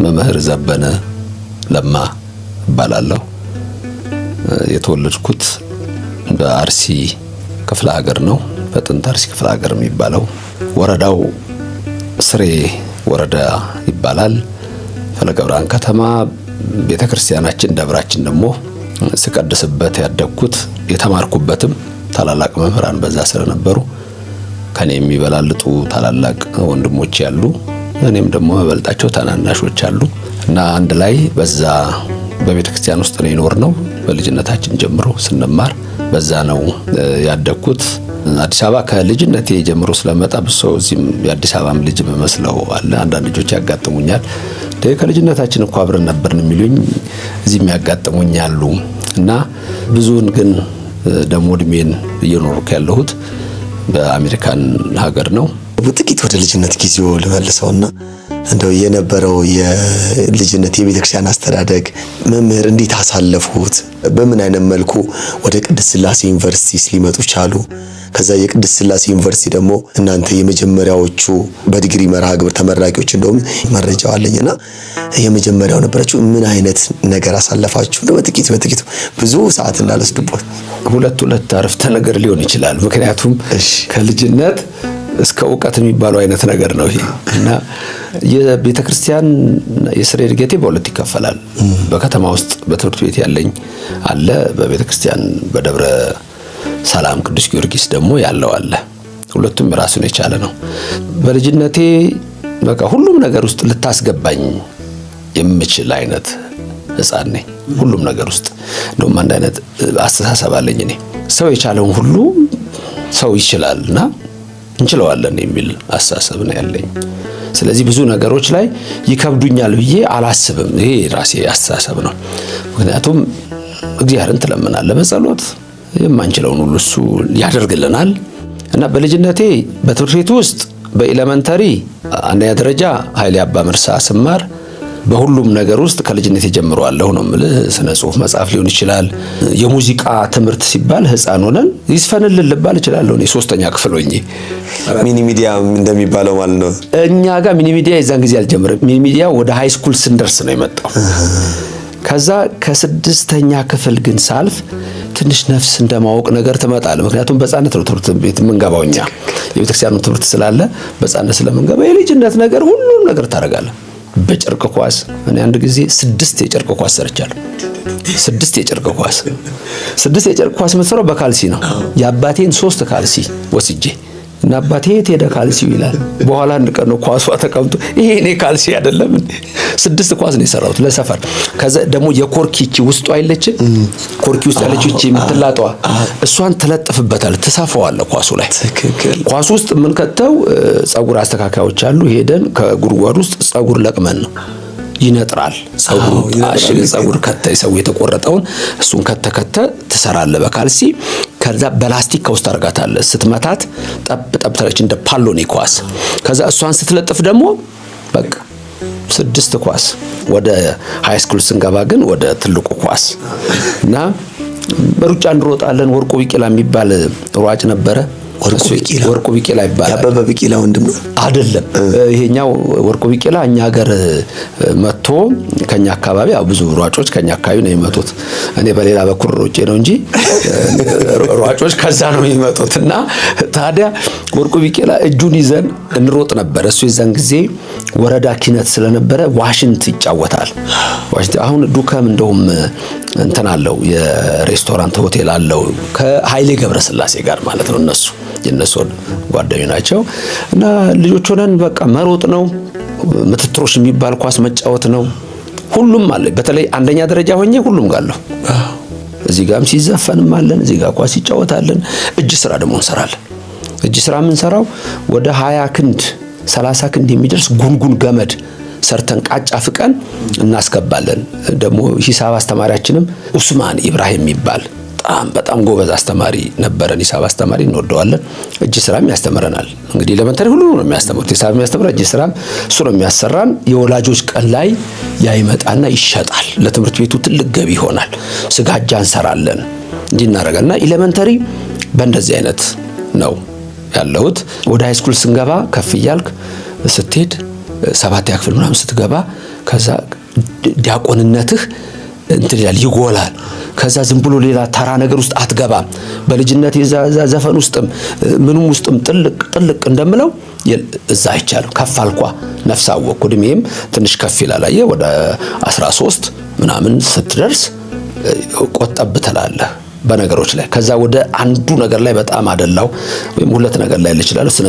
መምህር ዘበነ ለማ እባላለሁ። የተወለድኩት በአርሲ ክፍለ ሀገር ነው። በጥንት አርሲ ክፍለ ሀገር የሚባለው ወረዳው ስሬ ወረዳ ይባላል። ፈለገ ብርሃን ከተማ ቤተክርስቲያናችን ደብራችን ደግሞ ስቀድስበት ያደግኩት የተማርኩበትም ታላላቅ መምህራን በዛ ስለነበሩ ከኔ የሚበላልጡ ታላላቅ ወንድሞች ያሉ፣ እኔም ደግሞ መበልጣቸው ታናናሾች አሉ እና አንድ ላይ በዛ በቤተክርስቲያን ውስጥ ነው የኖርነው። በልጅነታችን ጀምሮ ስንማር በዛ ነው ያደግኩት። አዲስ አበባ ከልጅነቴ ጀምሮ ስለመጣ ብሶ እዚህም የአዲስ አበባም ልጅ መስለው አለ። አንዳንድ ልጆች ያጋጥሙኛል ከልጅነታችን እኮ አብረን ነበርን የሚሉኝ እዚህም ያጋጥሙኛሉ እና ብዙውን ግን ደሞ እድሜን እየኖርኩ ያለሁት በአሜሪካን ሀገር ነው። ጥቂት ወደ ልጅነት ጊዜው ልመልሰውና እንደው የነበረው የልጅነት የቤተክርስቲያን አስተዳደግ መምህር እንዴት አሳለፉት? በምን አይነት መልኩ ወደ ቅድስት ሥላሴ ዩኒቨርሲቲ ሊመጡ ቻሉ? ከዛ የቅድስት ሥላሴ ዩኒቨርሲቲ ደግሞ እናንተ የመጀመሪያዎቹ በዲግሪ መርሃ ግብር ተመራቂዎች እንደውም መረጃው አለኝና የመጀመሪያው ነበራችሁ። ምን አይነት ነገር አሳለፋችሁ? በጥቂቱ ብዙ ሰዓት እንዳልወስድቦት ሁለት አረፍተ ነገር ሊሆን ይችላል። ምክንያቱም ከልጅነት እስከ ዕውቀት የሚባለው አይነት ነገር ነው ይሄ እና የቤተክርስቲያን የስሬ እድገቴ በሁለት ይከፈላል። በከተማ ውስጥ በትምህርት ቤት ያለኝ አለ፣ በቤተክርስቲያን በደብረ ሰላም ቅዱስ ጊዮርጊስ ደግሞ ያለው አለ። ሁለቱም ራሱን የቻለ ነው። በልጅነቴ በቃ ሁሉም ነገር ውስጥ ልታስገባኝ የምችል አይነት ሕፃን ነኝ። ሁሉም ነገር ውስጥ እንደውም አንድ አይነት አስተሳሰብ አለኝ። እኔ ሰው የቻለውን ሁሉ ሰው ይችላልና እንችለዋለን የሚል አስተሳሰብ ነው ያለኝ። ስለዚህ ብዙ ነገሮች ላይ ይከብዱኛል ብዬ አላስብም። ይሄ ራሴ አስተሳሰብ ነው። ምክንያቱም እግዚአብሔርን ትለምናለህ በጸሎት የማንችለውን ሁሉ እሱ ያደርግልናል እና በልጅነቴ በትምህርት ቤት ውስጥ በኤሌመንተሪ አንደኛ ደረጃ ኃይሌ አባ መርሳ ስማር በሁሉም ነገር ውስጥ ከልጅነቴ ጀምሮ አለሁ ነው የምልህ። ስነ ጽሁፍ መጽሐፍ ሊሆን ይችላል። የሙዚቃ ትምህርት ሲባል ሕፃን ሆነን ይስፈንልን ልባል እችላለሁ። እኔ 3ኛ ክፍል ሆኜ ሚኒ ሚዲያ እንደሚባለው ማለት ነው። እኛ ጋር ሚኒ ሚዲያ የዛን ጊዜ አልጀመረም። ሚኒ ሚዲያ ወደ ሃይ ስኩል ስንደርስ ነው የመጣው። ከዛ ከ6ኛ ክፍል ግን ሳልፍ ትንሽ ነፍስ እንደማወቅ ነገር ትመጣለ። ምክንያቱም በጻነት ነው ትምህርት ቤት የምንገባው እኛ የቤተክርስቲያኑ ትምህርት ስላለ በጻነት ስለምንገባ የልጅነት ነገር ሁሉም ነገር ታደርጋለህ። በጨርቅ ኳስ እኔ አንድ ጊዜ 6 የጨርቅ ኳስ ሰርቻለሁ። 6 የጨርቅ ኳስ መስራው በካልሲ ነው። የአባቴን 3 ካልሲ ወስጄ እና አባቴ የት ሄደ ካልሲው ይላል። በኋላ አንድ ቀን ነው ኳሷ ተቀምጦ ይሄ እኔ ካልሲ አይደለም እንዴ 6 ኳስ ነው የሰራሁት ለሰፈር። ከዛ ደግሞ የኮርኪቺ ውስጡ አይለች ኮርኪ ውስጥ ያለች እቺ የምትላጠዋ እሷን ትለጥፍበታል፣ ትሳፈዋለህ ኳሱ ላይ። ኳሱ ውስጥ ምን ከተው ጸጉር አስተካካዮች አሉ። ሄደን ከጉርጓድ ውስጥ ጸጉር ለቅመን ነው ይነጥራል። ጸጉር ከተ ሰው የተቆረጠውን እሱን ከተ ትሰራለህ በካልሲ። ከዛ በላስቲክ ከውስጥ አርጋታለህ። ስትመታት ጠብ ተለች እንደ ፓሎኒ ኳስ። ከዛ እሷን ስትለጥፍ ደግሞ በቃ 6 ኳስ። ወደ ሃይ ስኩል ስንገባ ግን ወደ ትልቁ ኳስ እና ሩጫ እንሮጣለን። ወርቁ ቢቂላ የሚባል ሯጭ ነበረ። ወርቁ ቢቂላ ይባላል። ያበበ ቢቂላ ወንድም አይደለም። ይሄኛው ወርቁ ቢቂላ እኛ ሀገር መጥቶ ከኛ አካባቢ ብዙ ሯጮች ከኛ አካባቢ ነው የሚመጡት። እኔ በሌላ በኩል ሮጬ ነው እንጂ ሯጮች ከዛ ነው የሚመጡትና ታዲያ ወርቁ ቢቂላ እጁን ይዘን እንሮጥ ነበር። እሱ የዛን ጊዜ ወረዳ ኪነት ስለነበረ ዋሽንት ይጫወታል። ዋሽንት አሁን ዱከም እንደውም እንትን አለው የሬስቶራንት ሆቴል አለው ከኃይሌ ገብረስላሴ ጋር ማለት ነው። የነሱ ጓደኞች ናቸው እና ልጆች ሆነን በቃ መሮጥ ነው። ምትትሮሽ የሚባል ኳስ መጫወት ነው። ሁሉም አለ። በተለይ አንደኛ ደረጃ ሆኜ ሁሉም ጋር ነው። እዚህ ጋርም ሲዘፈንም አለን፣ እዚህ ጋር ኳስ ይጫወታለን። እጅ ስራ ደግሞ እንሰራለን። እጅ ስራ የምንሰራው ወደ 20 ክንድ 30 ክንድ የሚደርስ ጉንጉን ገመድ ሰርተን ቃጫ ፍቀን እናስገባለን። ደግሞ ሂሳብ አስተማሪያችንም ኡስማን ኢብራሂም የሚባል በጣም ጎበዝ አስተማሪ ነበረን። ሂሳብ አስተማሪ እንወደዋለን። እጅ ስራም ያስተምረናል። እንግዲህ ለመንተሪ ሁሉ ነው የሚያስተምሩት። ሂሳብ የሚያስተምረን እጅ ስራም እሱ ነው የሚያሰራን። የወላጆች ቀን ላይ ያይመጣና ይሸጣል። ለትምህርት ቤቱ ትልቅ ገቢ ይሆናል። ስጋጃ እንሰራለን። እንዲናረጋልና ኤሌመንተሪ በእንደዚህ አይነት ነው ያለሁት። ወደ ሃይ ስኩል ስንገባ ከፍ ይያልክ ስትሄድ 7ኛ ክፍል ምናምን ስትገባ ከዛ ዲያቆንነትህ እንትን ይላል ይጎላል። ከዛ ዝም ብሎ ሌላ ተራ ነገር ውስጥ አትገባም። በልጅነት ዘፈን ውስጥም ምንም ውስጥም ጥልቅ እንደምለው እዛ አይቻልም። ከፍ አልኳ ነፍስ አወቅኩ። እድሜም ትንሽ ከፍ ይላል። አየህ ወደ 13 ምናምን ስትደርስ ቆጠብ ትላለህ በነገሮች ላይ። ከዛ ወደ አንዱ ነገር ላይ በጣም አደላው ወይም ሁለት ነገር ላይ ልችላል። ስነ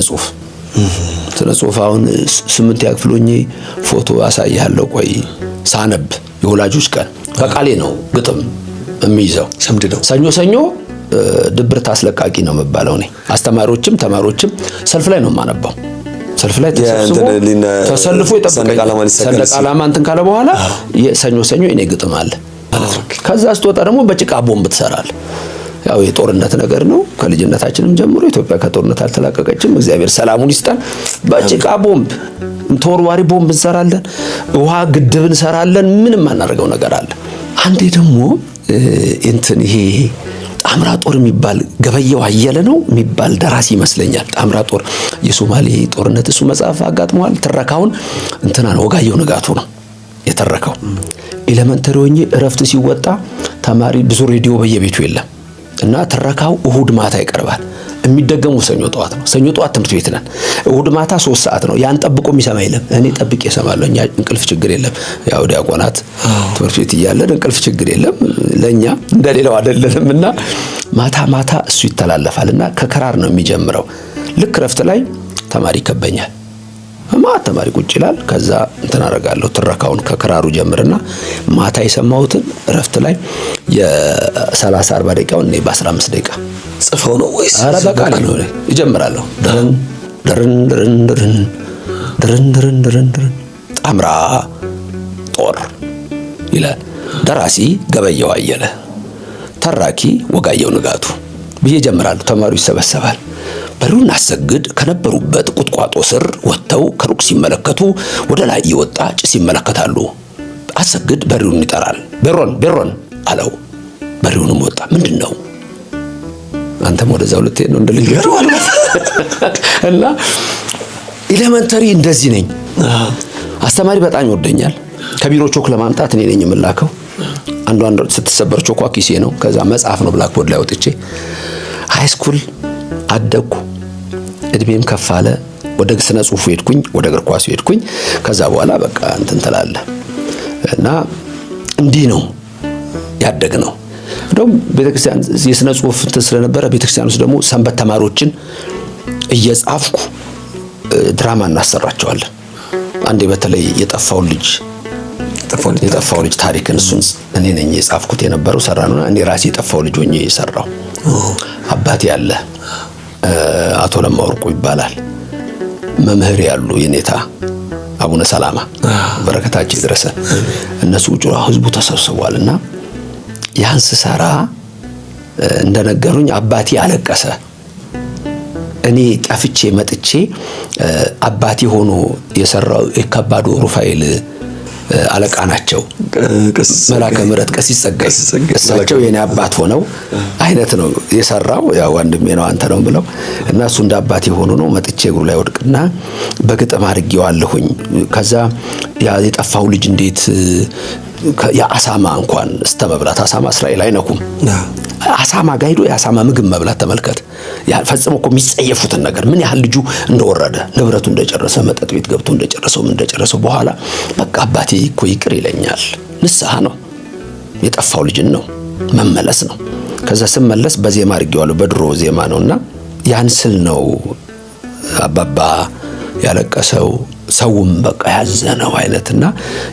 ጽሁፍ አሁን 8ኛ ክፍል ሆኜ ፎቶ አሳይሃለሁ። ቆይ ሳነብ የወላጆች ቀን በቃሌ ነው ግጥም የሚይዘው። ሰኞ ድብርት አስለቃቂ ነው የምባለው እኔ። አስተማሪዎችም ተማሪዎችም ሰልፍ ላይ ነው የማነባው። ሰልፍ ላይ ተሰልፎ ይጠብቀኛል። ሰንደቅ ዓላማ እንትን ካለ በኋላ ሰኞ እኔ ግጥም አለ። ከዛ ስትወጣ ደግሞ በጭቃ ቦምብ ትሰራለህ። ያው የጦርነት ነገር ነው። ከልጅነታችንም ጀምሮ ኢትዮጵያ ከጦርነት አልተላቀቀችም። እግዚአብሔር ሰላሙን ይስጠን። በጭቃ ቦምብ ተወርዋሪ ቦምብ እንሰራለን። ውሃ ግድብ እንሰራለን። ምንም አናደርገው ነገር አለ። አንዴ ደግሞ እንትን ይሄ ጣምራ ጦር የሚባል ገበየው አየለ ነው የሚባል ደራሲ ይመስለኛል። ጣምራ ጦር የሶማሌ ጦርነት እሱ መጽሐፍ አጋጥሟል። ትረካውን እንትና ነው ወጋየሁ ንጋቱ ነው የተረከው። ኤሌመንተሪ ሆኜ እረፍት ሲወጣ ተማሪ ብዙ ሬዲዮ በየቤቱ የለም እና ትረካው እሁድ ማታ ይቀርባል። የሚደገመው ሰኞ ጠዋት ነው። ሰኞ ጠዋት ትምህርት ቤት ነን። እሁድ ማታ 3 ሰዓት ነው። ያን ጠብቆ የሚሰማ የለም። እኔ ጠብቄ እሰማለሁ። እኛ እንቅልፍ ችግር የለም። ያው ዲያቆናት ትምህርት ቤት እያለን እንቅልፍ ችግር የለም። ለኛ እንደሌላው አይደለንምና ማታ እሱ ይተላለፋልና ከክራር ነው የሚጀምረው። ልክ ረፍት ላይ ተማሪ ይከበኛል። ተማሪ ቁጭ ይላል። ከዛ እንትን አደርጋለሁ። ትረካውን ከክራሩ ጀምርና ማታ የሰማሁትን ረፍት ላይ የ30 40 ደቂቃውን እኔ በ15 ደቂቃ ጽፈው ነው ወይስ አረ በቃል ነው ይጀምራለሁ። ድርን ጣምራ ጦር ይላል። ደራሲ ገበየሁ አየለ፣ ተራኪ ወጋየሁ ንጋቱ ብዬ ጀምራለሁ። ተማሪው ይሰበሰባል። በሩን አሰግድ ከነበሩበት ቁጥቋጦ ስር ወጥተው ከሩቅ ሲመለከቱ ወደ ላይ እየወጣ ጭስ ይመለከታሉ። አሰግድ በሩን ይጠራል። ቤሮን አለው። በሩንም ወጣ። ምንድነው? አንተም ወደዛው ልትሄድ ነው እንደልጅ እና ኤሌመንተሪ እንደዚህ ነኝ። አስተማሪ በጣም ይወደኛል። ከቢሮ ቾክ ለማምጣት እኔ ነኝ የምላከው። አንዷን ስትሰበር ቾኳ ኪሴ ነው። ከዛ መጽሐፍ ነው ብላክቦርድ ላይ ወጥቼ ሃይስኩል አደኩ። እድሜም ከፍ አለ። ወደ ስነ ጽሁፍ ሄድኩኝ፣ ወደ እግር ኳስ ሄድኩኝ። ከዛ በኋላ በቃ እንትን ተላለ እና እንዲህ ነው ያደግነው። እንደውም ቤተክርስቲያን የስነ ጽሁፍ እንትን ስለነበረ ቤተክርስቲያን ውስጥ ደግሞ ሰንበት ተማሪዎችን እየጻፍኩ ድራማ እናሰራቸዋለን። አንዴ በተለይ የጠፋው ልጅ ታሪክን እሱን እኔ ነኝ የጻፍኩት የነበረው ሰራነውና እኔ ራሴ የጠፋው ልጅ ሆኜ የሰራው። አባቴ ያለ አቶ ለማ ወርቁ ይባላል። መምህር ያሉ የኔታ አቡነ ሰላማ በረከታቸው ይድረሰን። እነሱ ጩራ ህዝቡ ተሰብስቧልና ያን ስሰራ እንደነገሩኝ አባቴ አለቀሰ። እኔ ጠፍቼ መጥቼ አባቴ ሆኖ የሰራው የከባዱ ሩፋኤል አለቃ ናቸው። መላከ ምሕረት ቀሲስ ጸጋይ እሳቸው የኔ አባት ሆነው አይነት ነው የሰራው። ያው ወንድሜ ነው አንተ ነው ብለው እና እሱ እንደ አባቴ ሆኖ ነው መጥቼ እግሩ ላይ ወድቅና በግጥም አድርጌዋለሁኝ። ከዛ ያ የጠፋው ልጅ እንዴት የአሳማ እንኳን እስተመብላት አሳማ እስራኤል አይነኩም። አሳማ ጋይዶ የአሳማ ምግብ መብላት ተመልከት። ያ ፈጽሞ እኮ የሚጸየፉትን ነገር ምን ያህል ልጁ እንደወረደ ንብረቱ እንደጨረሰ መጠጥ ቤት ገብቶ እንደጨረሰው በኋላ በቃ አባቴ እኮ ይቅር ይለኛል። ንስሐ ነው የጠፋው ልጅን ነው መመለስ ነው። ከዛ ስመለስ በዜማ አድርጌዋለሁ። በድሮ ዜማ ነውና ያን ስል ነው አባባ ያለቀሰው። ሰውም በቃ ያዘነው አይነትና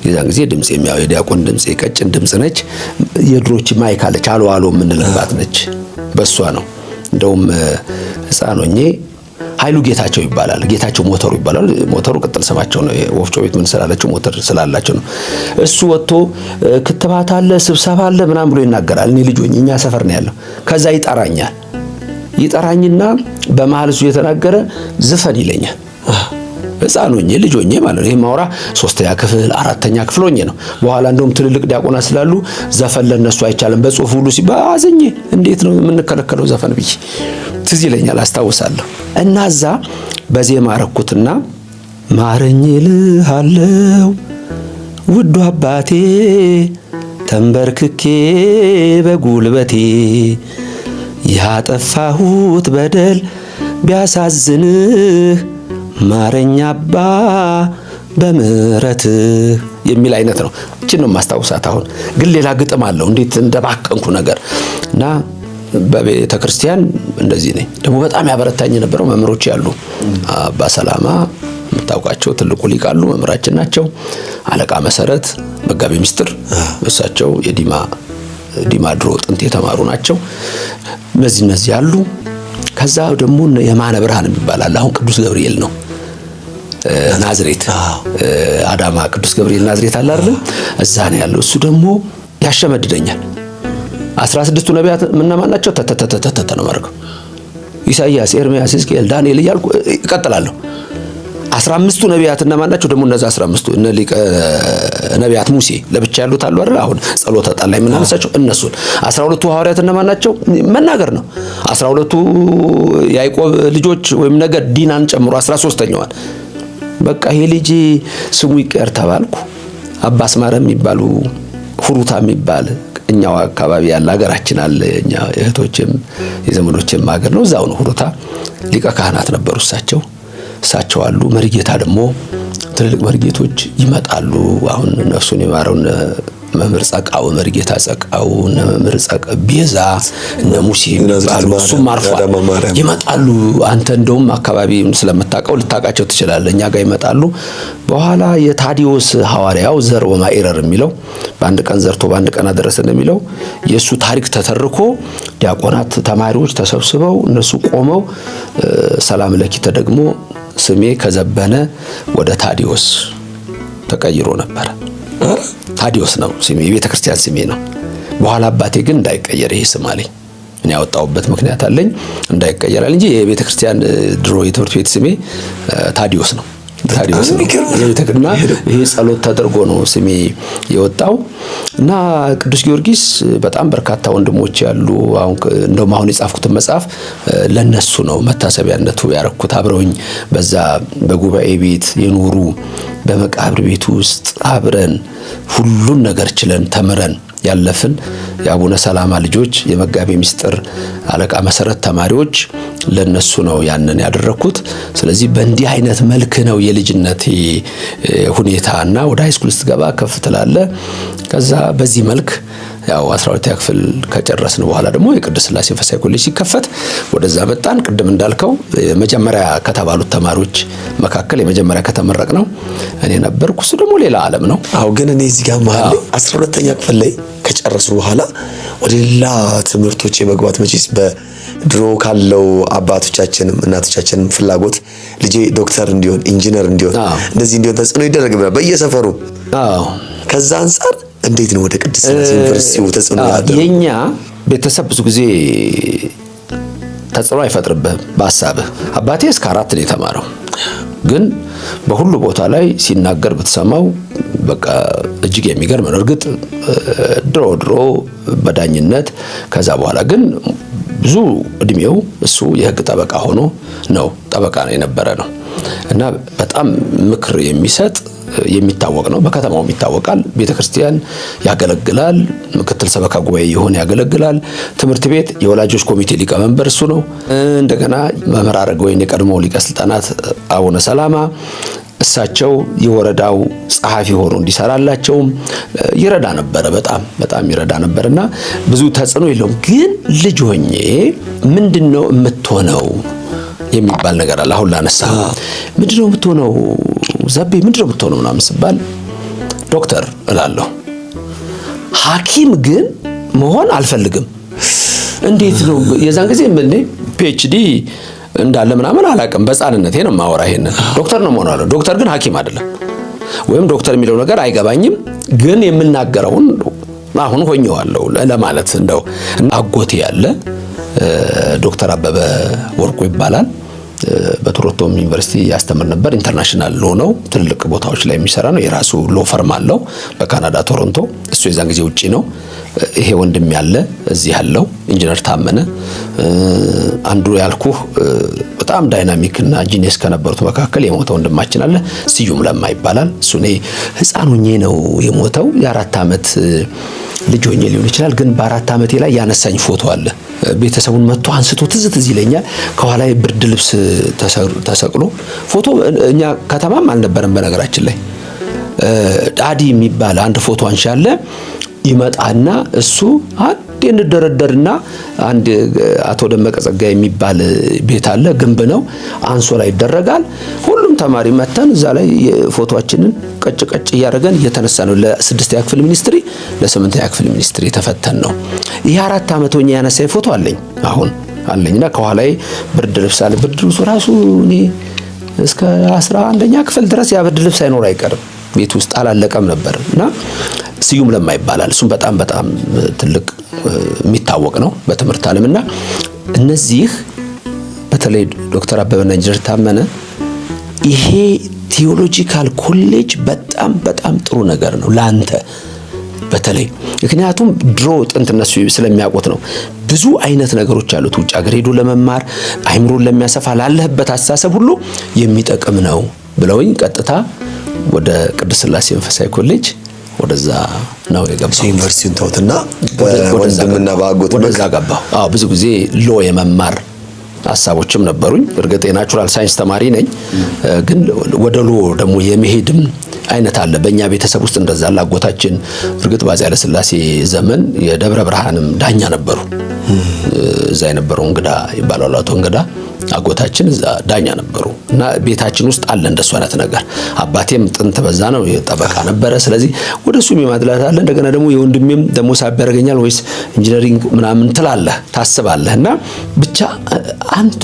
የዛን ጊዜ ድምጽ የሚያው የዲያቆን ድምጽ የቀጭን ድምጽ ነች። የድሮች ማይክ አለች አሎ የምንልባት ነች። በሷ ነው እንደውም ሕፃን ሆኜ ኃይሉ ጌታቸው ይባላል። ጌታቸው ሞተሩ ይባላል። ሞተሩ ቅጥል ስማቸው ነው። ወፍጮ ቤት ምን ስላላቸው ሞተር ስላላቸው ነው። እሱ ወጥቶ ክትባት አለ ስብሰባ አለ ምናምን ብሎ ይናገራል። እኔ ልጅ ሆኜ እኛ ሰፈር ነው ያለው። ከዛ ይጠራኝና በመሃል እሱ የተናገረ ዝፈን ይለኛል። ሕፃን ሆኜ ልጅ ሆኜ ማለት ነው። ይሄ ማውራ 3ኛ ክፍል 4ኛ ክፍል ሆኜ ነው። በኋላ እንደውም ትልልቅ ዲያቆናት ስላሉ ዘፈን ለነሱ አይቻልም በጽሁፍ ሁሉ ሲባል አዘኜ እንዴት ነው የምንከለከለው ዘፈን ብዬ ትዝ ይለኛል አስታውሳለሁ። እና እዛ በዜማ አረኩትና ማረኝ እልሃለው ውዱ አባቴ ተንበርክኬ በጉልበቴ ያጠፋሁት በደል ቢያሳዝንህ ማረኝ አባ በምህረትህ የሚል አይነት ነው። እቺን ነው ማስታውሳት። አሁን ግን ሌላ ግጥም አለው እንዴት እንደባከንኩ ነገር እና በቤተ ክርስቲያን እንደዚህ ነኝ። ደግሞ በጣም ያበረታኝ የነበረው መምህሮች ያሉ አባ ሰላማ የምታውቃቸው ትልቁ ሊቃሉ መምህራችን ናቸው። አለቃ መሰረት መጋቤ ምስጢር እሳቸው የዲማ ድሮ ጥንት የተማሩ ናቸው። እነዚህ ያሉ ከዛ ደግሞ የማነ ብርሃን ይባላል። አሁን ቅዱስ ገብርኤል ነው ናዝሬት አዳማ ቅዱስ ገብርኤል ናዝሬት አለ አይደል? እዛ ነው ያለው። እሱ ደግሞ ያሸመድደኛል። 16ቱ ነቢያት ምንማን ናቸው? ተተተተተ ነው ማለት ነው። ኢሳይያስ፣ ኤርምያስ፣ ሕዝቅኤል፣ ዳንኤል እያልኩ እቀጥላለሁ። 15ቱ ነቢያት እነማን ናቸው? ደግሞ እነዛ 15ቱ እነ ሊቀ ነቢያት ሙሴ ለብቻ ያሉት አሉ አይደል? አሁን ጸሎተ ጣል ላይ የምናነሳቸው እነሱን 12ቱ ሐዋርያት እነማን ናቸው? መናገር ነው። 12ቱ ያዕቆብ ልጆች ወይም ነገድ ዲናን ጨምሮ 13ኛዋን በቃ ይሄ ልጅ ስሙ ይቀር ተባልኩ። አባስ ማረም የሚባሉ ሁሩታ የሚባል እኛው አካባቢ ያለ ሀገራችን አለ። እኛ እህቶችም የዘመዶችም ሀገር ነው። እዛው ነው ሁሩታ። ሊቀ ካህናት ነበሩ እሳቸው አሉ። መርጌታ ደግሞ ትልልቅ መርጌቶች ይመጣሉ። አሁን ነፍሱን ይማረው መምህር ጸቃው መርጌታ ጸቃው መምህር ጸቃ ቤዛ ሙሴ ባሉ እሱም አርፏል ይመጣሉ። አንተ እንደውም አካባቢውን ስለምታውቀው ልታውቃቸው ትችላለህ። እኛ ጋር ይመጣሉ። በኋላ የታዲዮስ ሐዋርያው ዘር ወማኢረር የሚለው በአንድ ቀን ዘርቶ በአንድ ቀን አደረሰ እንደሚለው የሱ ታሪክ ተተርኮ ዲያቆናት ተማሪዎች ተሰብስበው እነሱ ቆመው ሰላም ለኪ ተደግሞ ስሜ ከዘበነ ወደ ታዲዮስ ተቀይሮ ነበር። ታዲዮስ ነው ስሜ፣ የቤተ ክርስቲያን ስሜ ነው። በኋላ አባቴ ግን እንዳይቀየር ይሄ ስም አለኝ። እኔ ያወጣሁበት ምክንያት አለኝ እንዳይቀየራል እንጂ የቤተ ክርስቲያን ድሮ የትምህርት ቤት ስሜ ታዲዮስ ነው። ታዲዮስ ነው የቤተክርስቲያንና ይሄ ጸሎት ተደርጎ ነው ስሜ የወጣው። እና ቅዱስ ጊዮርጊስ በጣም በርካታ ወንድሞች ያሉ አሁን የጻፍኩት መጽሐፍ ለነሱ ነው መታሰቢያነቱ ያረኩት። አብረውኝ በዛ በጉባኤ ቤት የኖሩ በመቃብር ቤት ውስጥ አብረን ሁሉን ነገር ችለን ተምረን ያለፍን የአቡነ ሰላማ ልጆች የመጋቤ ምስጢር አለቃ መሰረት ተማሪዎች ለነሱ ነው ያንን ያደረኩት። ስለዚህ በእንዲህ አይነት መልክ ነው የልጅነቴ ሁኔታና ወደ ሃይስኩል ስትገባ ከፍ ትላለ። ከዛ በዚህ መልክ ያው 12ኛ ክፍል ከጨረስን በኋላ ደግሞ የቅድስት ሥላሴ መንፈሳዊ ኮሌጅ ሲከፈት ወደዛ መጣን። ቅድም እንዳልከው መጀመሪያ ከተባሉት ተማሪዎች መካከል የመጀመሪያ ከተመረቅ ነው እኔ ነበርኩ። እሱ ደግሞ ሌላ ዓለም ነው። አዎ ግን እኔ እዚህ ጋር ማለት 12ኛ ክፍል ላይ ከጨረሱ በኋላ ወደ ሌላ ትምህርቶች የመግባት መቼስ በድሮ ካለው አባቶቻችንም እናቶቻችንም ፍላጎት ልጄ ዶክተር እንዲሆን ኢንጂነር እንዲሆን እንደዚህ እንዲሆን ተጽዕኖ ይደረግ ነበር በየሰፈሩ። ከዛ አንፃር እንዴት ነው ወደ ቅድስት ሥላሴ ዩኒቨርሲቲው ተጽዕኖ ያደረገው? የኛ ቤተሰብ ብዙ ጊዜ ተጽዕኖ አይፈጥርብህም በሐሳብህ። አባቴ እስከ 4 ነው የተማረው፣ ግን በሁሉ ቦታ ላይ ሲናገር ብትሰማው በቃ እጅግ የሚገርም ነው። እርግጥ ድሮ በዳኝነት ከዛ በኋላ ግን ብዙ እድሜው እሱ የሕግ ጠበቃ ሆኖ ነው ጠበቃ ነው የነበረ ነው እና በጣም ምክር የሚሰጥ የሚታወቅ ነው። በከተማውም ይታወቃል። ቤተክርስቲያን ያገለግላል። ምክትል ሰበካ ጉባኤ የሆነ ያገለግላል። ትምህርት ቤት የወላጆች ኮሚቴ ሊቀመንበር እሱ ነው። እንደገና መምህር አረጋወይን የቀድሞው ሊቀ ስልጣናት አቡነ ሰላማ እሳቸው የወረዳው ጸሐፊ ሆኖ እንዲሰራላቸው ይረዳ ነበር። በጣም ይረዳ ነበርና ብዙ ተጽዕኖ የለውም። ግን ልጅ ሆኜ ምንድነው የምትሆነው የሚባል ነገር አለ። አሁን ላነሳ ምንድነው የምትሆነው ዘቤ ምንድነው የምትሆነው ምናምን ሲባል ዶክተር እላለሁ። ሐኪም ግን መሆን አልፈልግም። እንዴት ነው የዛን ጊዜ ምን ፒኤችዲ እንዳለ ምናምን አላውቅም። በጻንነቴ ነው ማወራ። ይሄን ዶክተር ነው መሆን አለው። ዶክተር ግን ሐኪም አይደለም። ወይም ዶክተር የሚለው ነገር አይገባኝም። ግን የምናገረውን አሁን ሆኜዋለሁ ለማለት እንደው አጎቴ ያለ ዶክተር አበበ ወርቁ ይባላል። በቶሮንቶም ዩኒቨርሲቲ ያስተምር ነበር። ኢንተርናሽናል ሎ ነው፣ ትልልቅ ቦታዎች ላይ የሚሰራ ነው። የራሱ ሎ ፈርም አለው በካናዳ ቶሮንቶ። እሱ የዛን ጊዜ ውጪ ነው። ይሄ ወንድም ያለ እዚህ ያለው ኢንጂነር ታመነ፣ አንዱ ያልኩህ በጣም ዳይናሚክ እና ጂኒየስ ከነበሩት መካከል የሞተ ወንድማችን አለ፣ ስዩም ለማ ይባላል። እሱ እኔ ሕፃን ሆኜ ነው የሞተው። የ4 ዓመት ልጅ ሆኜ ሊሆን ይችላል። ግን በ4 ዓመቴ ላይ ያነሳኝ ፎቶ አለ። ቤተሰቡን መጥቶ አንስቶ ትዝ ይለኛል። ከኋላ ብርድ ልብስ ተሰቅሎ ፎቶ። እኛ ከተማም አልነበረም በነገራችን ላይ። ዳዲ የሚባል አንድ ፎቶ አንሺ አለ። ይመጣና እሱ አንድ እንደረደርና አንድ አቶ ደመቀ ጸጋዬ የሚባል ቤት አለ፣ ግንብ ነው፣ አንሶላ ይደረጋል። ሁሉም ተማሪ መተን እዛ ላይ ፎቶአችንን ቀጭ እያደረገን እየተነሳ ነው። ለ6ኛ ክፍል ሚኒስትሪ ለ8ኛ ክፍል ሚኒስትሪ ተፈተን ነው። ይሄ 4 ዓመት ሆኜ ያነሳኝ ፎቶ አለኝ አሁን አለኝና ከኋላዬ ብርድ ልብስ አለ። ብርድ ልብሱ ራሱ እኔ እስከ 11ኛ ክፍል ድረስ ያ ብርድ ልብስ አይኖር አይቀርም ቤት ውስጥ አላለቀም ነበር። እና ስዩም ለማ ይባላል። እሱም በጣም ትልቅ የሚታወቅ ነው በትምህርት ዓለምና እነዚህ በተለይ ዶክተር አበበና ኢንጂነር ታመነ ይሄ ቴዎሎጂካል ኮሌጅ በጣም ጥሩ ነገር ነው ላንተ በተለይ ምክንያቱም ድሮ ጥንት እነሱ ስለሚያውቁት ነው። ብዙ አይነት ነገሮች አሉት ውጭ ሀገር ሄዶ ለመማር አይምሮን ለሚያሰፋ ላለህበት አስተሳሰብ ሁሉ የሚጠቅም ነው ብለውኝ ቀጥታ ወደ ቅድስት ሥላሴ መንፈሳዊ ኮሌጅ ወደዛ ነው የገባው። ዩኒቨርሲቲውን ተውትና በወንድምና በአጎት ወደዛ ገባሁ። አዎ ብዙ ጊዜ ሎ የመማር ሐሳቦችም ነበሩኝ። እርግጥ የናቹራል ሳይንስ ተማሪ ነኝ፣ ግን ወደ ሎ ደግሞ የመሄድም አይነት አለ። በእኛ ቤተሰብ ውስጥ እንደዛ አለ። አጎታችን እርግጥ በአፄ ኃይለ ሥላሴ ዘመን የደብረ ብርሃንም ዳኛ ነበሩ። እዛ የነበረው እንግዳ ይባላል አቶ እንግዳ አጎታችን እዛ ዳኛ ነበሩ እና ቤታችን ውስጥ አለ እንደሱ አይነት ነገር። አባቴም ጥንት በዛ ነው የጠበቃ ነበረ። ስለዚህ ወደሱ የሚማድላት አለ። እንደገና ደግሞ የወንድሜም ደግሞ ሳብ ያደርገኛል ወይስ ኢንጂነሪንግ ምናምን ትላለህ ታስባለህ። እና ብቻ አንድ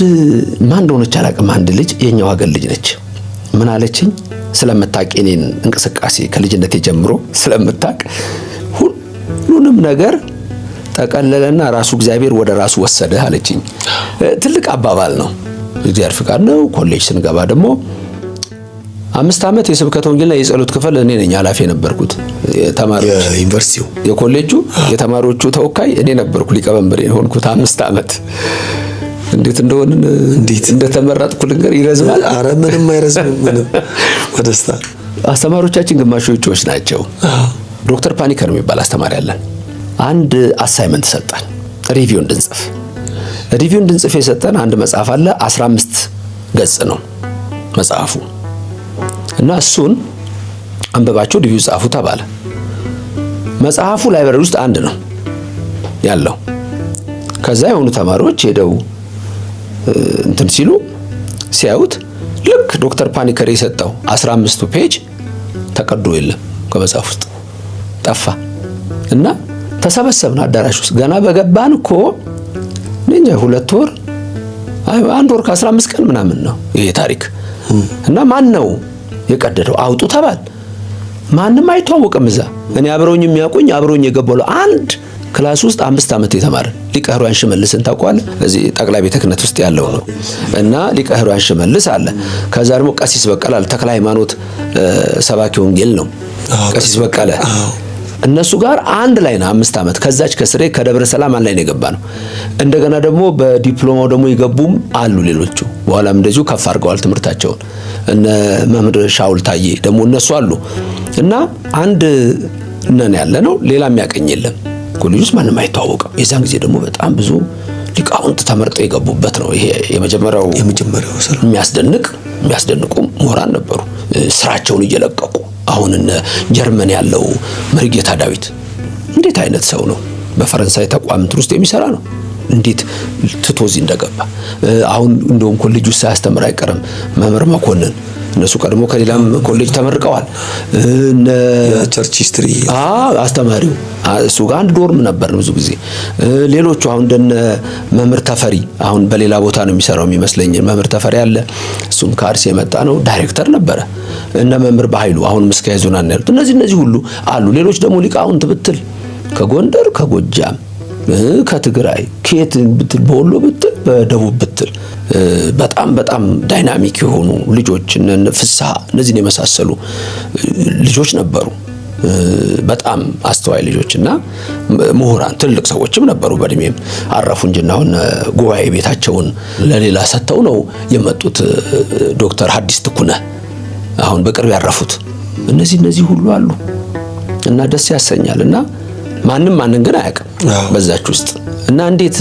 ማን እንደሆነች አላውቅም፣ አንድ ልጅ የኛው ሀገር ልጅ ነች። ምን አለችኝ ስለምታውቅ የኔን እንቅስቃሴ ከልጅነቴ ጀምሮ ስለምታውቅ ሁሉንም ነገር ጠቀለለና ራሱ እግዚአብሔር ወደ ራሱ ወሰደ አለችኝ። ትልቅ አባባል ነው። እግዚአብሔር ፍቃድ ነው። ኮሌጅ ስንገባ ደግሞ 5 ዓመት የስብከተ ወንጌልና የጸሎት ክፍል እኔ ነኝ ኃላፊ የነበርኩት። የተማሪዎች የዩኒቨርሲቲው የኮሌጁ የተማሪዎቹ ተወካይ እኔ ነበርኩ፣ ሊቀመንበር የሆንኩት 5 ዓመት። እንዴት እንደተመረጥኩ ልንገር። ይረዝማል። አረ ምንም አይረዝምም። ምንም ወደስታ አስተማሪዎቻችን ግማሾቹዎች ናቸው። ዶክተር ፓኒከር የሚባል አስተማሪ አለን። አንድ አሳይመንት ሰጠን፣ ሪቪው እንድንጽፍ የሰጠን አንድ መጽሐፍ አለ። 15 ገጽ ነው መጽሐፉ እና እሱን አንበባችሁ ሪቪው ጻፉ ተባለ። መጽሐፉ ላይብረሪ ውስጥ አንድ ነው ያለው። ከዛ የሆኑ ተማሪዎች ሄደው እንትን ሲያዩት ልክ ዶክተር ፓኒከር የሰጠው 15ቱ ፔጅ ተቀዶ የለም ከመጽሐፍ ውስጥ ጠፋ። እና ተሰበሰብን አዳራሽ ውስጥ። ገና በገባን እኮ እንጃ 2 ወር 1 ወር ከ15 ቀን ምናምን ነው ይሄ ታሪክ። እና ማን ነው የቀደደው አውጡ ተባል። ማንም አይተዋወቅም እዛ። እኔ አብረውኝ የሚያውቁኝ አብረውኝ የገባው አንድ ክላስ ውስጥ 5 ዓመት የተማረ ሊቀ ሕሩያን ሽመልስን ታውቀዋለህ? እዚህ ጠቅላይ ቤተ ክህነት ውስጥ ያለው ነው። እና ሊቀ ሕሩያን ሽመልስ አለ። ከዛ ደግሞ ቀሲስ በቀለ አለ። ተክለ ሃይማኖት ሰባኪ ወንጌል ነው ቀሲስ በቀለ። እነሱ ጋር አንድ ላይ ነው 5 ዓመት። ከዛች ከስሬ ከደብረ ሰላም አንድ ላይ ነው የገባ ነው። እንደገና ደግሞ በዲፕሎማው ደግሞ ይገቡም አሉ ሌሎቹ። በኋላም እንደዚሁ ከፍ አድርገዋል ትምህርታቸውን። እነ መምህር ሻውል ታዬ ደግሞ እነሱ አሉ። እና አንድ ነን ያለ ነው። ሌላ የሚያቀኝ የለም። ኮሌጅ ውስጥ ማንም አይተዋወቅም። የዛን ጊዜ ደግሞ በጣም ብዙ ሊቃውንት ተመርጠው የገቡበት ነው። ይሄ የመጀመሪያው የሚያስደንቁ ምሁራን ነበሩ ስራቸውን እየለቀቁ። አሁን እነ ጀርመን ያለው መርጌታ ዳዊት እንዴት አይነት ሰው ነው! በፈረንሳይ ተቋም ውስጥ የሚሰራ ነው። እንዴት ትቶዚ እንደገባ አሁን እንደውም ኮሌጅ ውስጥ ሳያስተምር አይቀርም መምህር መኮንን። እነሱ ቀድሞ ከሌላም ኮሌጅ ተመርቀዋል። እነ ቸርች ሂስትሪ አስተማሪው እሱ ጋር አንድ ዶርም ነበር ብዙ ጊዜ። ሌሎቹ አሁን እንደነ መምህር ተፈሪ አሁን በሌላ ቦታ ነው የሚሰራው የሚመስለኝ። መምህር ተፈሪ አለ፣ እሱም ከአርሲ የመጣ ነው፣ ዳይሬክተር ነበረ። እነ መምህር በኃይሉ አሁን ምስካየ ዞናን ያሉት እነዚህ ሁሉ አሉ። ሌሎች ደግሞ ሊቃውንት ብትል ከጎንደር፣ ከጎጃም፣ ከትግራይ፣ ከየት ብትል በወሎ ብትል በደቡብ ብትል በጣም በጣም ዳይናሚክ የሆኑ ልጆች ፍስሐ እነዚህን የመሳሰሉ ልጆች ነበሩ። በጣም አስተዋይ ልጆችና ምሁራን ትልቅ ሰዎችም ነበሩ። በእድሜም አረፉ እንጂ አሁን ጉባኤ ቤታቸውን ለሌላ ሰጥተው ነው የመጡት። ዶክተር ሐዲስ ትኩነህ አሁን በቅርብ ያረፉት እነዚህ ሁሉ አሉ እና ደስ ያሰኛልና ማንን ግን አያውቅም በዛች ውስጥ እና እንዴት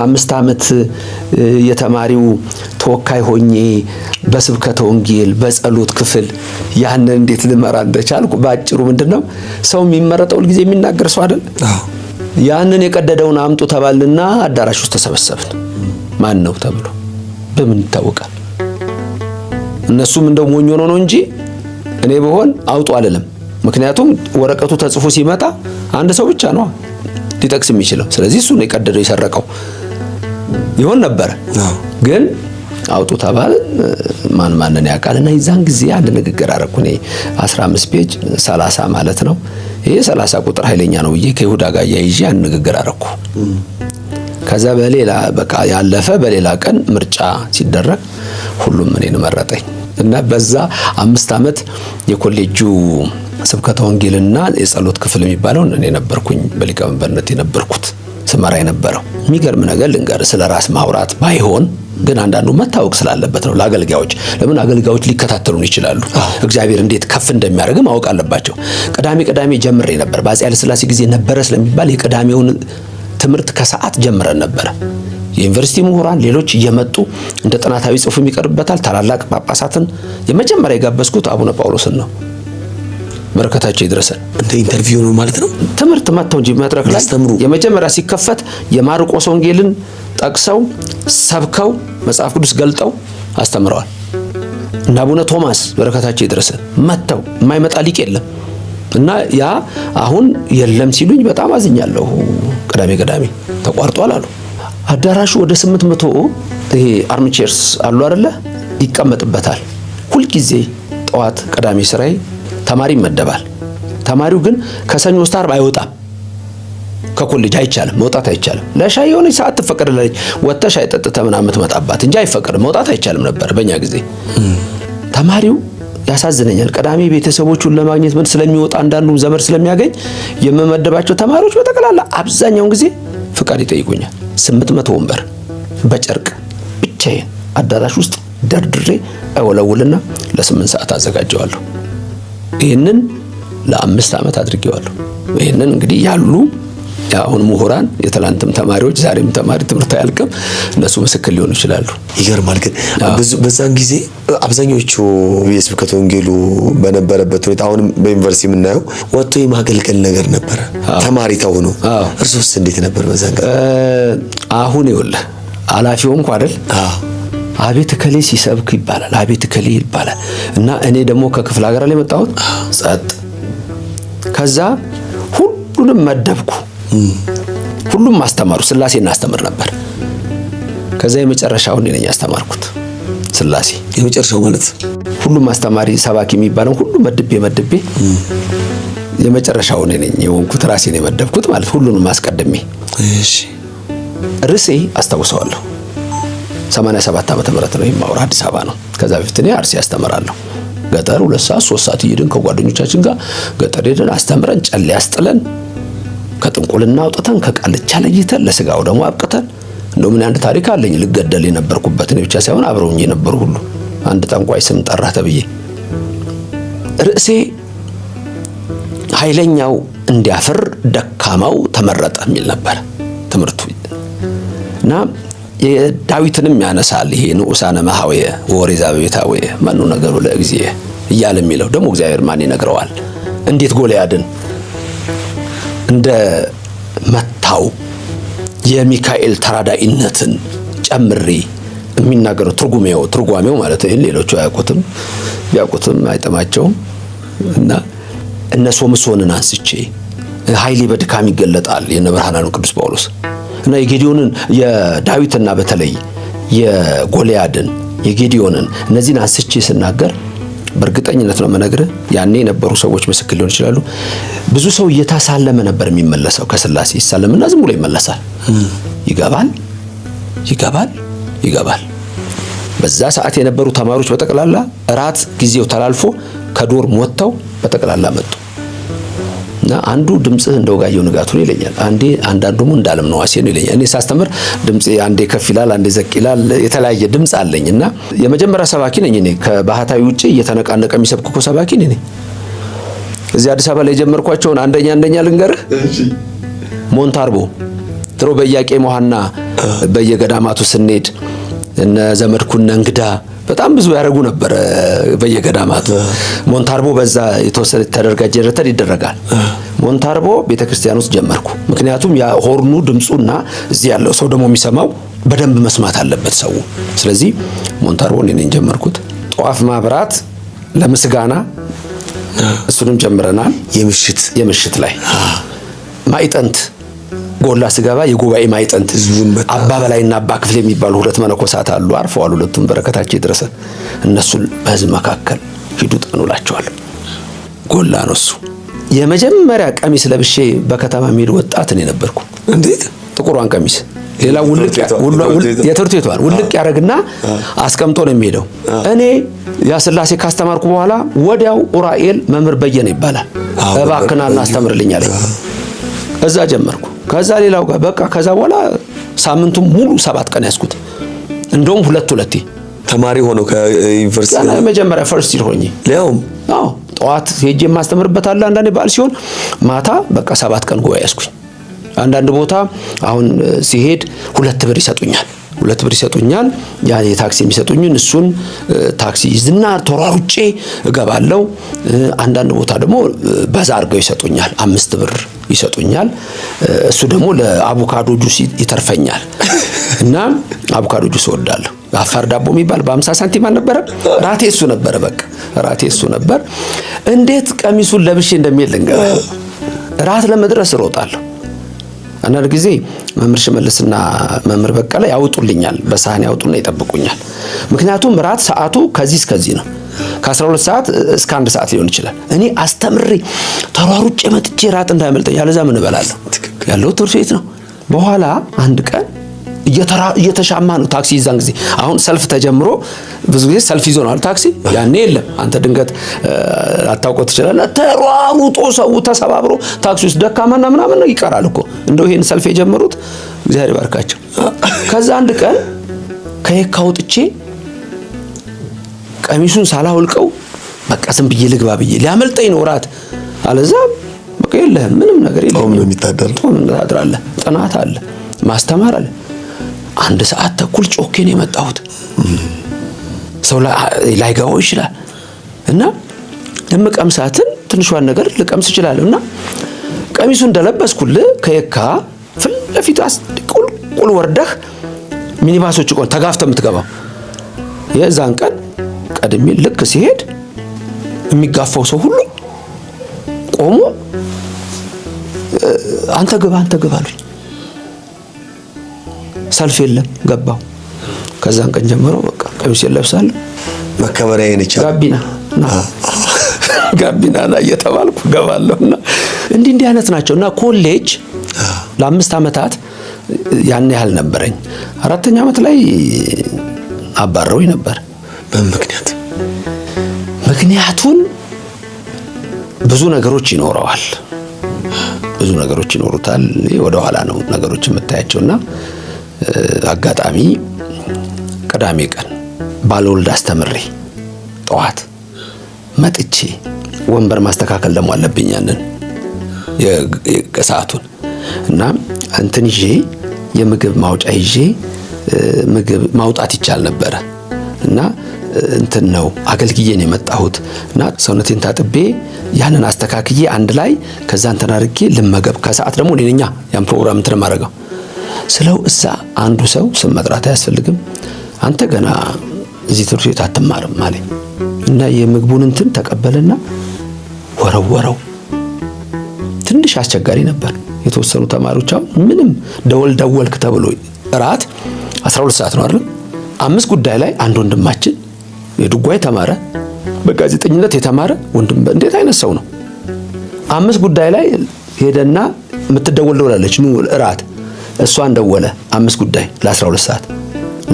5 ዓመት የተማሪው ተወካይ ሆኜ በስብከተ ወንጌል በጸሎት ክፍል ያንን እንዴት ልመራ እንደቻልኩ ባጭሩ ምንድነው ሰው የሚመረጠው ጊዜ የሚናገር ሰው አይደል? ያንን የቀደደውን አምጡ ተባልና አዳራሽ ውስጥ ተሰበሰብን። ማን ነው ተብሎ በምን ይታወቃል? እነሱም እንደው ሞኝ ሆኖ ነው እንጂ እኔ በሆን አውጡ አልልም። ምክንያቱም ወረቀቱ ተጽፎ ሲመጣ አንድ ሰው ብቻ ነው ሊጠቅስ የሚችለው። ስለዚህ እሱ ነው የቀደደው የሰረቀው ይሆን ነበር። ግን አውጡ ተባለ። ማንን ያውቃልና የዛን ጊዜ አንድ ንግግር አደረኩ። እኔ 15 ፔጅ 30 ማለት ነው። ይሄ 30 ቁጥር ኃይለኛ ነው ብዬ ከይሁዳ ጋር ያይዤ አንድ ንግግር አደረኩ። ከዛ በሌላ በቃ ያለፈ በሌላ ቀን ምርጫ ሲደረግ ሁሉም እኔን መረጠኝ እና በዛ 5 ዓመት የኮሌጁ ስብከተ ወንጌልና የጸሎት ክፍል የሚባለው እኔ ነበርኩኝ በሊቀመንበርነት የነበርኩት ስመራ የነበረው። የሚገርም ነገር ልንገር፣ ስለ ራስ ማውራት ባይሆን ግን አንዳንዱ መታወቅ ስላለበት ነው ለአገልጋዮች። ለምን አገልጋዮች ሊከታተሉን ይችላሉ። እግዚአብሔር እንዴት ከፍ እንደሚያደርግ ማወቅ አለባቸው። ቅዳሜ ጀምሬ ነበር። በአፄ ኃይለ ሥላሴ ጊዜ ነበረ ስለሚባል የቅዳሜውን ትምህርት ከሰዓት ጀምረን ነበር። የዩኒቨርሲቲ ምሁራን ሌሎች እየመጡ እንደ ጥናታዊ ጽሑፍ የሚቀርብበታል። ታላላቅ ጳጳሳትን የመጀመሪያ የጋበዝኩት አቡነ ጳውሎስን ነው። በረከታቸው ይድረሰን። እንደ ኢንተርቪው ነው ማለት ነው። ትምህርት መጥተው እንጂ መድረክ ላይ የመጀመሪያ ሲከፈት የማርቆስ ወንጌልን ጠቅሰው ሰብከው መጽሐፍ ቅዱስ ገልጠው አስተምረዋል። እና አቡነ ቶማስ በረከታቸው ይድረሰን መጥተው የማይመጣ ሊቅ የለም። እና ያ አሁን የለም ሲሉኝ በጣም አዝኛለሁ። ቅዳሜ ተቋርጧል አሉ። አዳራሹ ወደ 800 ይሄ አርምቼርስ አሉ አይደለ? ይቀመጥበታል። ሁል ጊዜ ጠዋት ቅዳሜ ስራይ ተማሪ ይመደባል። ተማሪው ግን ከሰኞ እስከ ዓርብ አይወጣም። ከኮሌጅ አይቻልም፣ መውጣት አይቻልም። ለሻይ የሆነ ሰዓት ተፈቀደለች ወጥተሽ ሻይ ጠጥተህ ምናምን የምትመጣባት እንጂ አይፈቀድም፣ መውጣት አይቻልም ነበር በእኛ ጊዜ። ተማሪው ያሳዝነኛል። ቅዳሜ ቤተሰቦቹን ለማግኘት ምን ስለሚወጣ አንዳንዱ ዘመድ ስለሚያገኝ የምመደባቸው ተማሪዎች በጠቅላላ አብዛኛውን ጊዜ ፍቃድ ይጠይቁኛል። 800 ወንበር በጨርቅ ብቻዬን አዳራሽ ውስጥ ደርድሬ አወለውልና ለ8 ሰዓት አዘጋጀዋለሁ። ይሄንን ለ5 ዓመት አድርጌዋለሁ። ይሄንን እንግዲህ ያሉ አሁን ምሁራን የትላንትም ተማሪዎች ዛሬም ተማሪ ትምህርት አያልቅም፣ እነሱ ምስክር ሊሆኑ ይችላሉ። ይገርማል። ግን በዛን ጊዜ አብዛኞቹ የስብከተ ወንጌሉ በነበረበት ሁኔታ አሁንም በዩኒቨርሲቲ የምናየው ወጥቶ የማገልገል ነገር ነበረ ተማሪ ተሆኖ። እርሶስ እንዴት ነበር በዛን ጊዜ? አሁን ይኸውልህ ኃላፊው እንኳን አይደል አቤት ከሌ ሲሰብክ ይባላል፣ አቤት ከሌ ይባላል። እና እኔ ደግሞ ከክፍለ ሀገር ላይ መጣሁት ጸጥ። ከዛ ሁሉንም መደብኩ። ሁሉም ማስተማሩ ስላሴ እናስተምር ነበር። ከዛ የመጨረሻውን እኔ ነኝ ያስተማርኩት ስላሴ። የመጨረሻው ማለት ሁሉም አስተማሪ ሰባኪ የሚባለው ሁሉ መድቤ የመጨረሻውን እኔ ነኝ የሆንኩት፣ ራሴ ነኝ የመደብኩት ማለት ሁሉንም አስቀድሜ። እሺ ርዕሴ አስታውሰዋለሁ። 87 ዓመተ ምህረት ነው የማወራ፣ አዲስ አበባ ነው። ከዛ በፊት እኔ አርሲ አስተምራለሁ። ገጠር 2 ሰዓት 3 ሰዓት እየሄድን ከጓደኞቻችን ጋር ገጠር ሄደን አስተምረን ጨሌ ያስጥለን ከጥንቁልና አውጥተን ከቃልቻ ለይተን ለስጋው ደግሞ አብቅተን። እንደውም አንድ ታሪክ አለኝ ልገደል የነበርኩበት እኔ ብቻ ሳይሆን አብረውኝ የነበሩ ሁሉ። አንድ ጠንቋይ ስም ጠራ ተብዬ ርዕሴ ኃይለኛው እንዲያፍር ደካማው ተመረጠ የሚል ነበር ትምህርቱ። እና የዳዊትንም ያነሳል። ይሄ ንዑሳነ መሐወየ ወኦሪዛ በቤታወየ መኑ ነገሩ ለእግዚእ እያለ የሚለው ደግሞ እግዚአብሔር ማን ይነግረዋል? እንዴት ጎልያድን እንደ መታው የሚካኤል ተራዳኢነትን ጨምሬ የሚናገረው ትርጓሜው ማለት ነው። ሌሎቹ አያውቁትም፣ ቢያውቁትም አይጠማቸውም። እና እነ ሶምሶንን አንስቼ ኃይሌ በድካም ይገለጣል የነ ብርሃናኑ ቅዱስ ጳውሎስ እና የጌዲዮንን የዳዊትና በተለይ የጎልያድን የጌዲዮንን እነዚህን አንስቼ ስናገር በእርግጠኝነት ነው መነግርህ፣ ያኔ የነበሩ ሰዎች ምስክር ሊሆን ይችላሉ። ብዙ ሰው እየታሳለመ ነበር የሚመለሰው ከስላሴ ይሳለምና ዝም ብሎ ይመለሳል። ይገባል ይገባል። በዛ ሰዓት የነበሩ ተማሪዎች በጠቅላላ እራት ጊዜው ተላልፎ ከዶርም ወጥተው በጠቅላላ መጡ እና አንዱ ድምጽህ እንደወጋየሁ ንጋቱን ይለኛል፣ አንዳንዱም እንዳለም ነው ዋሴ ነው ይለኛል። እኔ ሳስተምር ድምጽ አንዴ ከፍ ይላል፣ አንዴ ዘቅ ይላል፣ የተለያየ ድምጽ አለኝና የመጀመሪያ ሰባኪ ነኝ እኔ። ከባህታዊ ውጪ እየተነቃነቀ የሚሰብክ እኮ ሰባኪ ነኝ። እዚህ አዲስ አበባ ላይ የጀመርኳቸውን አንደኛ ልንገርህ። ሞንታርቦ ድሮ በኢያቄም ሐና በየገዳማቱ ስንሄድ እነ ዘመድኩን እንግዳ በጣም ብዙ ያደርጉ ነበር በየገዳማቱ። ሞንታርቦ በዛ የተወሰነ ተደርጋጅ ጀነሬተር ይደረጋል። ሞንታርቦ ቤተክርስቲያን ውስጥ ጀመርኩ። ምክንያቱም ያ ሆርኑ ድምጹና እዚህ ያለው ሰው ደግሞ የሚሰማው በደንብ መስማት አለበት ሰው። ስለዚህ ሞንታርቦ እኔን ጀመርኩት። ጧፍ ማብራት ለምስጋና እሱንም ጀምረናል። የምሽት ላይ ማይጠንት ጎላ ስገባ የጉባኤ ማይጠንት አባ በላይና አባ ክፍል የሚባሉ ሁለት መነኮሳት አሉ። አርፈዋል። ሁለቱም በረከታቸው ይድረስ። እነሱን በህዝብ መካከል ሂዱ ጠኑላቸዋለሁ። ጎላ ነው እሱ። የመጀመሪያ ቀሚስ ለብሼ በከተማ የሚሄድ ወጣት እኔ ነበርኩ። እንዴት? ጥቁሯን ቀሚስ ሌላ የትምህርት ቤቷን ውልቅ ያደርግና አስቀምጦ ነው የሚሄደው። እኔ ያ ስላሴ ካስተማርኩ በኋላ ወዲያው ኡራኤል መምህር በየነ ይባላል እባክና እናስተምርልኝ አለኝ። እዛ ጀመርኩ። ከዛ ሌላው ጋር በቃ ከዛ በኋላ ሳምንቱም ሙሉ 7 ቀን ያስኩት። እንደውም ሁለቴ ተማሪ ሆኖ ከዩኒቨርሲቲ እና መጀመሪያ ፈርስት ይር ሆኜ ሌላውም ጠዋት ሄጄ ማስተምርበት አለ። አንዳንዴ በዓል ሲሆን ማታ በቃ 7 ቀን ጉባኤ ያስኩኝ። አንዳንድ ቦታ አሁን ሲሄድ 2 ብር ይሰጡኛል። 2 ብር ይሰጡኛል። ያ የታክሲ የሚሰጡኝን እሱን ታክሲ ይዝና ተሯሩጬ እገባለሁ። አንዳንድ ቦታ ደግሞ በዛ አድርገው ይሰጡኛል። 5 ብር ይሰጡኛል። እሱ ደግሞ ለአቮካዶ ጁስ ይተርፈኛል እና አቮካዶ ጁስ እወዳለሁ። አፋር ዳቦ የሚባል በ50 ሳንቲም አልነበረ? ራቴ እሱ ነበረ። በቃ ራቴ እሱ ነበር። እንዴት ቀሚሱን ለብሼ እንደሚል ልንገርህ። ራት ለመድረስ እሮጣለሁ። አንዳንድ ጊዜ መምህር ሽመልስና መምህር በቀለ ያወጡልኛል፣ በሳህን ያወጡና ይጠብቁኛል። ምክንያቱም ራት ሰዓቱ ከዚህ እስከዚህ ነው። ከ12 ሰዓት እስከ 1 ሰዓት ሊሆን ይችላል። እኔ አስተምሬ ተሯሩጬ መጥቼ ራት እንዳይመልጠኝ ያለዛ ምን እበላለሁ? ያለው ትምህርት ቤት ነው። በኋላ አንድ ቀን እየተሻማ ነው ታክሲ። ይዛን ጊዜ አሁን ሰልፍ ተጀምሮ ብዙ ጊዜ ሰልፍ ይዞ ነው ታክሲ። ያኔ የለም። አንተ ድንገት አታውቀው ትችላለህ። ተሯሩጦ ሰው ተሰባብሮ ታክሲ ውስጥ ደካማና ምናምን ነው ይቀራል እኮ። እንደው ይሄን ሰልፍ የጀመሩት እግዚአብሔር ይባርካቸው። ከዛ አንድ ቀን ከየካ ወጥቼ ቀሚሱን ሳላውልቀው በቃ ዝም ብዬ ልግባ ብዬ ሊያመልጠኝ ነው ራት። አለዛ በቃ የለህም ምንም ነገር የለም። ጾም ነው የሚታደር። ጾም ታድራለህ። ጥናት አለ፣ ማስተማር አለ። 1 ሰዓት ተኩል ጮኬ ነው የመጣሁት። ሰው ላይገባው ይችላል እና ለምቀምሳትን ትንሿን ነገር ልቀምስ እችላለሁ እና ቀሚሱን እንደለበስኩልህ ከየካ ፊት ለፊት ቁልቁል ወርደህ ሚኒባሶች ቆን ተጋፍተህ የምትገባው የዛን ቀን ቀድሜ ልክ ሲሄድ የሚጋፋው ሰው ሁሉ ቆሞ አንተ ግባ አሉኝ። ሰልፍ የለም ገባው። ከዛን ቀን ጀምሮ በቃ ቀሚስ ለብሳለሁ። መከበሪያ የነቻ ጋቢና እየተባልኩ ገባለሁና እንዲህ አይነት ናቸውና ኮሌጅ ለ5 ዓመታት ያን ያህል ነበረኝ። 4ኛ ዓመት ላይ አባረውኝ ነበር። በምክንያት ምክንያቱን ብዙ ነገሮች ይኖረዋል። ብዙ ነገሮች ይኖሩታል። ወደ ኋላ ነው ነገሮች የምታያቸውና አጋጣሚ ቅዳሜ ቀን ባለወልድ አስተምሬ ጠዋት መጥቼ ወንበር ማስተካከል ደግሞ አለብኝ ያንን የሰዓቱን እና እንትን ይዤ የምግብ ማውጫ ይዤ ምግብ ማውጣት ይቻል ነበር እና እንትን ነው አገልግዬ ነው የመጣሁት እና ሰውነቴን ታጥቤ ያንን አስተካክዬ አንድ ላይ ከዛ እንትን አድርጌ ልመገብ። ከሰዓት ደግሞ እኔኛ ያን ፕሮግራም እንትን ማረጋው ስለው እዛ አንዱ ሰው ስም መጥራት አያስፈልግም አንተ ገና እዚህ ትምህርት ቤት አትማርም አለኝ እና የምግቡን እንትን ተቀበለና ወረወረው። ትንሽ አስቸጋሪ ነበር። የተወሰኑ ተማሪዎች ምንም ደወልክ ተብሎ ራት 12 ሰዓት ነው አይደል? 5 ጉዳይ ላይ አንድ ወንድማችን የድጓይ ተማረ፣ በጋዜጠኝነት የተማረ ወንድም እንዴት አይነት ሰው ነው! 5 ጉዳይ ላይ ሄደና የምትደወል ደውላለች ኑ ራት እሷን ደወለ 5 ጉዳይ ለ12 ሰዓት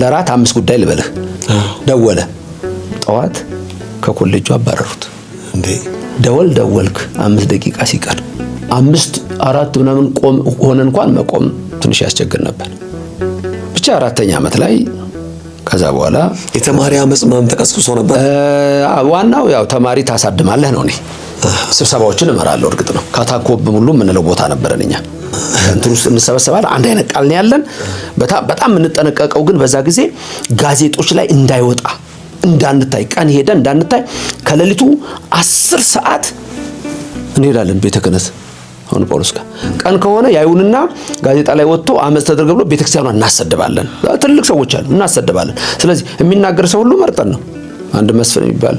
ለራት 5 ጉዳይ ልበልህ ደወለ። ጠዋት ከኮሌጁ አባረሩት። እንዴ ደወልክ 5 ደቂቃ ሲቀር 5-4 ምናምን ሆነ እንኳን መቆም ትንሽ ያስቸግር ነበር። ብቻ 4ኛ ዓመት ላይ ከዛ በኋላ የተማሪ አመጽ ምናምን ተቀስቅሶ ነበር። ዋናው ያው ተማሪ ታሳድማለህ ነው። እኔ ስብሰባዎችን እመራለሁ። እርግጥ ነው ካታኮብ ሙሉ ምንለው ቦታ ነበረን እኛ እንትን ውስጥ እንሰበሰባለን። አንድ አይነት ቃል ነው ያለን። በጣም የምንጠነቀቀው ግን በዛ ጊዜ ጋዜጦች ላይ እንዳይወጣ እንዳንታይ፣ ቀን ሄደ እንዳንታይ ከሌሊቱ 10 ሰዓት እንሄዳለን ቤተ ክህነት አሁን ጳውሎስ ጋር። ቀን ከሆነ ያዩንና ጋዜጣ ላይ ወጥቶ አመጽ ተደረገ ብሎ ቤተክርስቲያኗን እናሰደባለን። ትልቅ ሰዎች አሉ እናሰደባለን። ስለዚህ የሚናገር ሰው ሁሉ መርጠን ነው። አንድ መስፍን የሚባል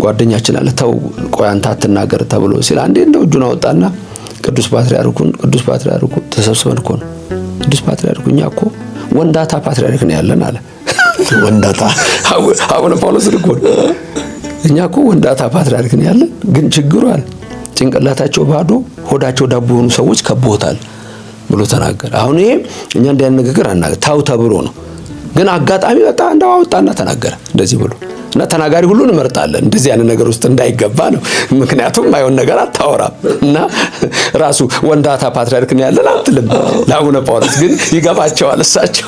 ጓደኛችን አለ። ተው ቆይ አንተ አትናገር ተብሎ ሲል አንዴ እንደው እጁን አወጣና ቅዱስ ፓትርያርኩ ተሰብስበን እኮ ነው ቅዱስ ፓትርያርኩ እኛ እኮ ወንዳታ ፓትርያርክ ነው ያለን አለ። ወንዳታ አቡነ ጳውሎስ እኮ እኛ እኮ ወንዳታ ፓትርያርክ ነው ያለን፣ ግን ችግሩ አለ ጭንቅላታቸው ባዶ ሆዳቸው ዳቦ የሆኑ ሰዎች ከቦታል ብሎ ተናገረ። አሁን ይሄ እኛ እንዲያን ንግግር አናገር ታው ተብሎ ነው፣ ግን አጋጣሚ በጣም እንደው አወጣና ተናገረ እንደዚህ ብሎ እና ተናጋሪ ሁሉ እንመርጣለን እንደዚህ አይነት ነገር ውስጥ እንዳይገባ ነው። ምክንያቱም ማይሆን ነገር አታወራም እና ራሱ ወንዳታ ፓትርያርክ ነው ያለን አትልም። ለአቡነ ጳውሎስ ግን ይገባቸዋል፣ እሳቸው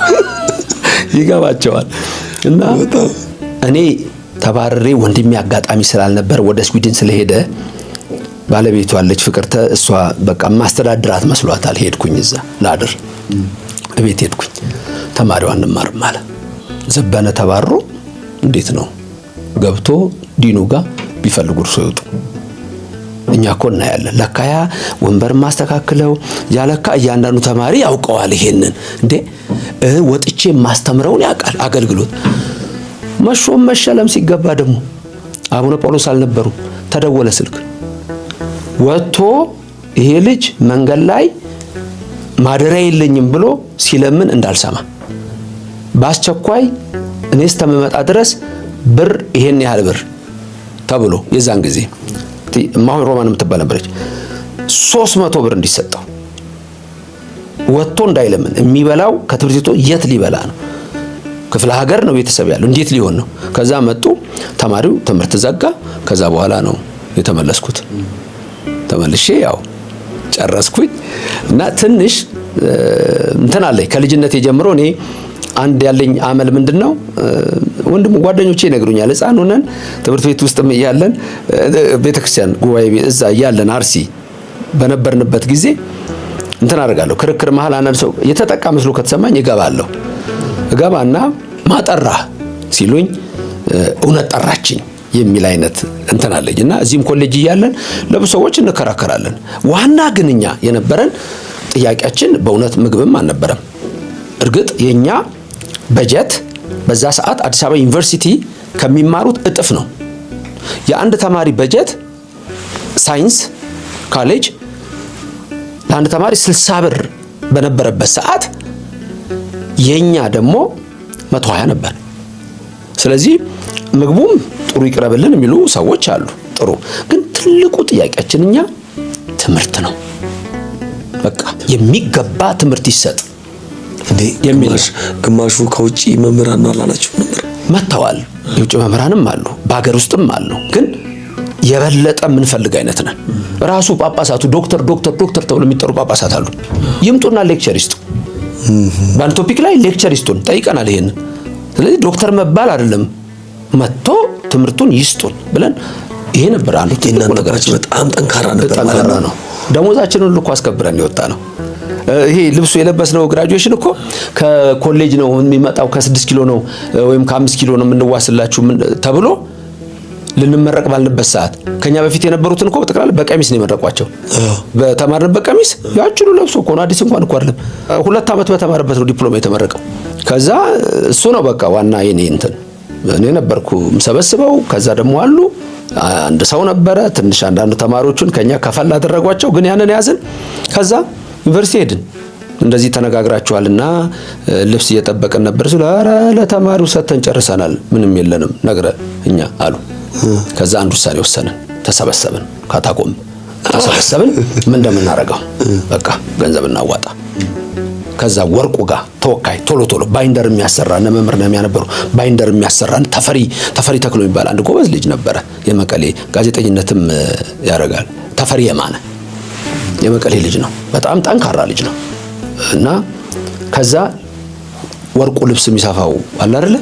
ይገባቸዋል። እና እኔ ተባረሬ ወንድሜ አጋጣሚ ስላልነበር ወደ ስዊድን ስለሄደ ባለቤቷ አለች ፍቅርተ፣ እሷ በቃ ማስተዳድራት መስሏታል። ሄድኩኝ እዛ ላድር እቤት ሄድኩኝ። ተማሪዋን እንማርም ማለት ዘበነ ተባሮ እንዴት ነው ገብቶ ዲኑ ጋር ቢፈልጉ እርሶ ይወጡ እኛ እኮ እናያለን። ለካያ ወንበር ማስተካክለው ያለካ እያንዳንዱ ተማሪ ያውቀዋል። ይሄንን እንዴ ወጥቼ ማስተምረውን ያውቃል። አገልግሎት መሾም መሸለም ሲገባ ደግሞ አቡነ ጳውሎስ አልነበሩ። ተደወለ ስልክ ወጥቶ ይሄ ልጅ መንገድ ላይ ማደሪያ የለኝም ብሎ ሲለምን እንዳልሰማ በአስቸኳይ እኔስ ተመመጣ ድረስ ብር ይሄን ያህል ብር ተብሎ የዛን ጊዜ ማሁን ሮማን የምትባል ነበረች 300 ብር እንዲሰጠው ወጥቶ እንዳይለምን የሚበላው ከትምህርት ቤቱ የት ሊበላ ነው? ክፍለ ሀገር ነው ቤተሰብ ያለው እንዴት ሊሆን ነው? ከዛ መጡ ተማሪው ትምህርት ዘጋ። ከዛ በኋላ ነው የተመለስኩት። ተመልሼ ያው ጨረስኩኝ እና ትንሽ እንትን አለኝ ከልጅነት ጀምሮ እኔ አንድ ያለኝ አመል ምንድነው ወንድም ጓደኞቼ ይነግሩኛል። ሕፃን ሆነን ትምህርት ቤት ውስጥም እያለን ቤተክርስቲያን ጉባኤ እዛ እያለን አርሲ በነበርንበት ጊዜ እንትን አደርጋለሁ። ክርክር መሃል አንድ ሰው የተጠቃ መስሎ ከተሰማኝ እገባና ማጠራ ሲሉኝ እውነት ጠራችኝ የሚል አይነት እንትን አለኝና እዚህም ኮሌጅ እያለን ለብዙ ሰዎች እንከራከራለን። ዋና ግንኛ የነበረን ጥያቄያችን በእውነት ምግብም አልነበረም። እርግጥ የኛ በጀት በዛ ሰዓት አዲስ አበባ ዩኒቨርሲቲ ከሚማሩት እጥፍ ነው። የአንድ ተማሪ በጀት ሳይንስ ኮሌጅ ለአንድ ተማሪ 60 ብር በነበረበት ሰዓት የኛ ደግሞ 120 ነበር። ስለዚህ ምግቡም ጥሩ ይቅረብልን የሚሉ ሰዎች አሉ። ጥሩ ግን ትልቁ ጥያቄያችን እኛ ትምህርት ነው። በቃ የሚገባ ትምህርት ይሰጥ እንዴ የሚልሽ ግማሹ ከውጪ መምህራን ነው አላላችሁ ነበር? መተዋል። የውጭ መምህራንም አሉ፣ በአገር ውስጥም አሉ። ግን የበለጠ ምን ፈልግ አይነት ነን። ራሱ ጳጳሳቱ ዶክተር ተብሎ የሚጠሩ ጳጳሳት አሉ። ይምጡና ሌክቸር ይስጡ። በአንድ ቶፒክ ላይ ሌክቸር ይስጡን ጠይቀናል። ይሄን ስለዚህ ዶክተር መባል አይደለም መጥቶ ትምህርቱን ይስጡን ብለን ይሄ ነበር አንዱ ትልቁ ነገራችን። በጣም ጠንካራ ነበር ማለት ነው። ደሞዛችንን ሁሉ እኮ አስከብረን የወጣ ነው። ይሄ ልብሱ የለበስነው ግራጁዌሽን እኮ ከኮሌጅ ነው የሚመጣው፣ ከ6 ኪሎ ነው ወይም ከ5 ኪሎ ነው የምንዋስላችሁ ተብሎ ልንመረቅ ባልንበት ሰዓት ከኛ በፊት የነበሩትን እኮ በጠቅላላ በቀሚስ ነው የመረቋቸው። በተማርንበት ቀሚስ ያችሉ ለብሶ እኮ ነው። አዲስ እንኳን እኮ አይደለም 2 ዓመት በተማረበት ነው ዲፕሎማ የተመረቀው። ከዛ እሱ ነው በቃ ዋና የኔ እንትን እኔ ነበርኩ የምሰበስበው። ከዛ ደግሞ አሉ አንድ ሰው ነበረ ትንሽ አንዳንድ ተማሪዎችን ከኛ ከፈል አደረጓቸው። ግን ያንን ያዝን። ከዛ ዩኒቨርሲቲ ሄድን። እንደዚህ ተነጋግራችኋልና ልብስ እየጠበቀን ነበር ሲሉ ኧረ ለተማሪው ሰተን ጨርሰናል ምንም የለንም ነግረን እኛ አሉ። ከዛ አንድ ውሳኔ ወሰንን። ተሰበሰብን፣ ካታኮም ተሰበሰብን። ምን እንደምናረጋው በቃ ገንዘብ እናዋጣ ከዛ ወርቁ ጋር ተወካይ ቶሎ ባይንደር የሚያሰራ እነ መምህር ነው የሚያነበሩ ባይንደር የሚያሰራ ተፈሪ ተክሎ የሚባል አንድ ጎበዝ ልጅ ነበረ። የመቀሌ ጋዜጠኝነትም ያደርጋል። ተፈሪ የማነ የመቀሌ ልጅ ነው። በጣም ጠንካራ ልጅ ነው። እና ከዛ ወርቁ ልብስ የሚሰፋው አለ አይደለ?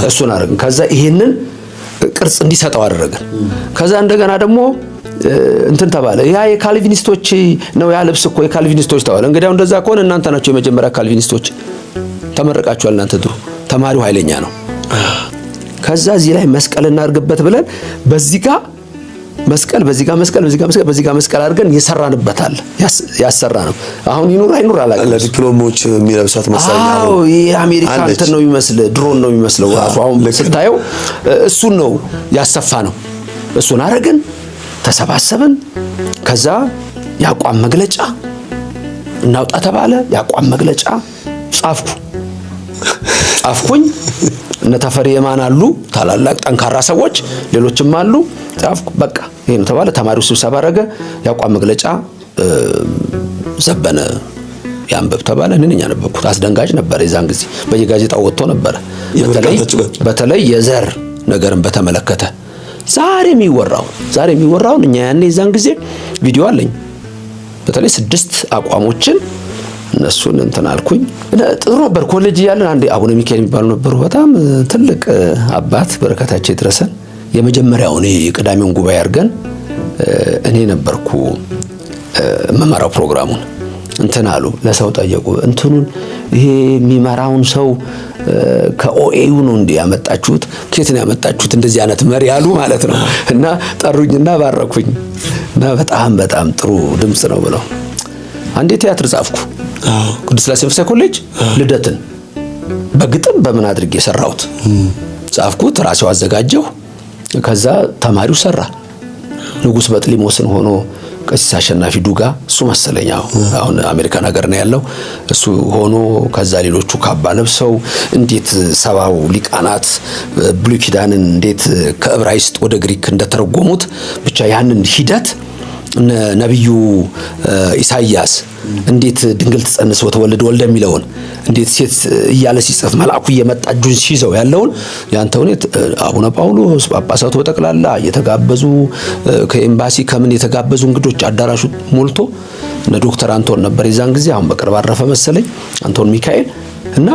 እሱን አደረግን። ከዛ ይሄንን ቅርጽ እንዲሰጠው አደረግን። ከዛ እንደገና ደግሞ እንትን ተባለ። ያ የካልቪኒስቶች ነው ያ ልብስ እኮ የካልቪኒስቶች ተባለ። እንግዲያው እንደዛ ከሆነ እናንተ ናችሁ የመጀመሪያ ካልቪኒስቶች፣ ተመረቃችኋል እናንተ። ድሮ ተማሪው ኃይለኛ ነው። ከዛ እዚህ ላይ መስቀል እናርግበት ብለን በዚህ ጋር መስቀል በዚህ ጋር መስቀል አድርገን የሰራንበታል። ያሰራ ነው። አሁን ይኑር አይኑር አላውቅም። ለዲፕሎሞች የሚለብሳት መሳሪያ ነው። አዎ የአሜሪካ እንትን ነው የሚመስል ድሮን ነው የሚመስለው ራሱ። አሁን ስታየው እሱን ነው ያሰፋ ነው። እሱን አረግን፣ ተሰባሰብን። ከዛ የአቋም መግለጫ እናውጣ ተባለ። የአቋም መግለጫ ጻፍኩኝ። እነ ተፈሪ የማን አሉ ታላላቅ ጠንካራ ሰዎች፣ ሌሎችም አሉ። ጻፍኩ። በቃ ይሄ ነው ተባለ። ተማሪው ስብሰባ አደረገ። የአቋም መግለጫ ዘበነ ያንብብ ተባለ። እኔ ነኝ ያነበብኩት። አስደንጋጭ ነበር። የዛን ጊዜ በየጋዜጣው ወጥቶ ነበር። በተለይ የዘር ነገርን በተመለከተ ዛሬ የሚወራውን እኛ ያኔ የዛን ጊዜ ቪዲዮ አለኝ። በተለይ 6 አቋሞችን እነሱን እንትን አልኩኝ። ጥሩ ነበር። ኮሌጅ እያለን አንዴ አቡነ ሚካኤል የሚባሉ ነበሩ። በጣም ትልቅ አባት በረከታቸው ይድረሰን። የመጀመሪያውን የቅዳሜውን ጉባኤ አድርገን እኔ ነበርኩ መመራው ፕሮግራሙን። እንትን አሉ ለሰው ጠየቁ። እንትኑን ይሄ የሚመራውን ሰው ከኦኤዩ ነው እንዴ ያመጣችሁት? ከየት ነው ያመጣችሁት እንደዚህ አይነት መሪ አሉ ማለት ነው። እና ጠሩኝና ባረኩኝ እና በጣም ጥሩ ድምጽ ነው ብለው አንዴ ቲያትር ጻፍኩ። ቅዱስ ሥላሴ መንፈሳዊ ኮሌጅ ልደትን በግጥም በምን አድርጌ ሰራሁት። ጻፍኩት፣ ራሴው አዘጋጀሁ። ከዛ ተማሪው ሰራ። ንጉስ በጥሊሞስን ሆኖ ቀሲስ አሸናፊ ዱጋ እሱ መሰለኝ አሁን አሜሪካን ሀገር ነው ያለው። እሱ ሆኖ ከዛ ሌሎቹ ካባ ለብሰው እንዴት ሰባው ሊቃናት ብሉይ ኪዳንን እንዴት ከዕብራይስጥ ወደ ግሪክ እንደተረጎሙት ብቻ ያንን ሂደት ነብዩ ኢሳይያስ እንዴት ድንግል ተጸንስ ወተወለደ ወልደ የሚለውን እንዴት ሴት እያለ ሲጽፍ መልአኩ እየመጣ እጁን ሲይዘው ያለውን ያንተውን አቡነ ጳውሎስ ጳጳሳቱ በጠቅላላ እየተጋበዙ ከኤምባሲ ከምን የተጋበዙ እንግዶች አዳራሹ ሞልቶ እነ ዶክተር አንቶን ነበር የዛን ጊዜ። አሁን በቅርብ አረፈ መሰለኝ አንቶን ሚካኤል። እና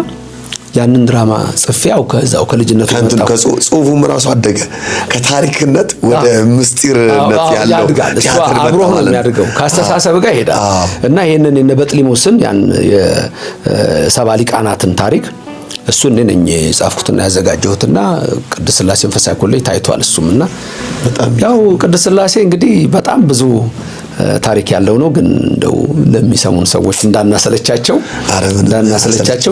ያንን ድራማ ጽፌው ከዛው ከልጅነቱ ከንቱን ከጽሁፉም ራሱ አደገ። ከታሪክነት ወደ ምስጢርነት ያለው ቲያትር አብሮ ነው የሚያድገው። ካስተሳሰብ ጋር ይሄዳል። እና ይሄንን እነ በጥሊሞስን ያን የሰባ ሊቃናትን ታሪክ እሱን እኔ ነኝ የጻፍኩትና ያዘጋጀሁትና ቅድስት ሥላሴ መንፈሳዊ ኮሌጅ ታይቷል። እሱምና በጣም ያው ቅድስት ሥላሴ እንግዲህ በጣም ብዙ ታሪክ ያለው ነው። ግን እንደው ለሚሰሙን ሰዎች እንዳናሰለቻቸው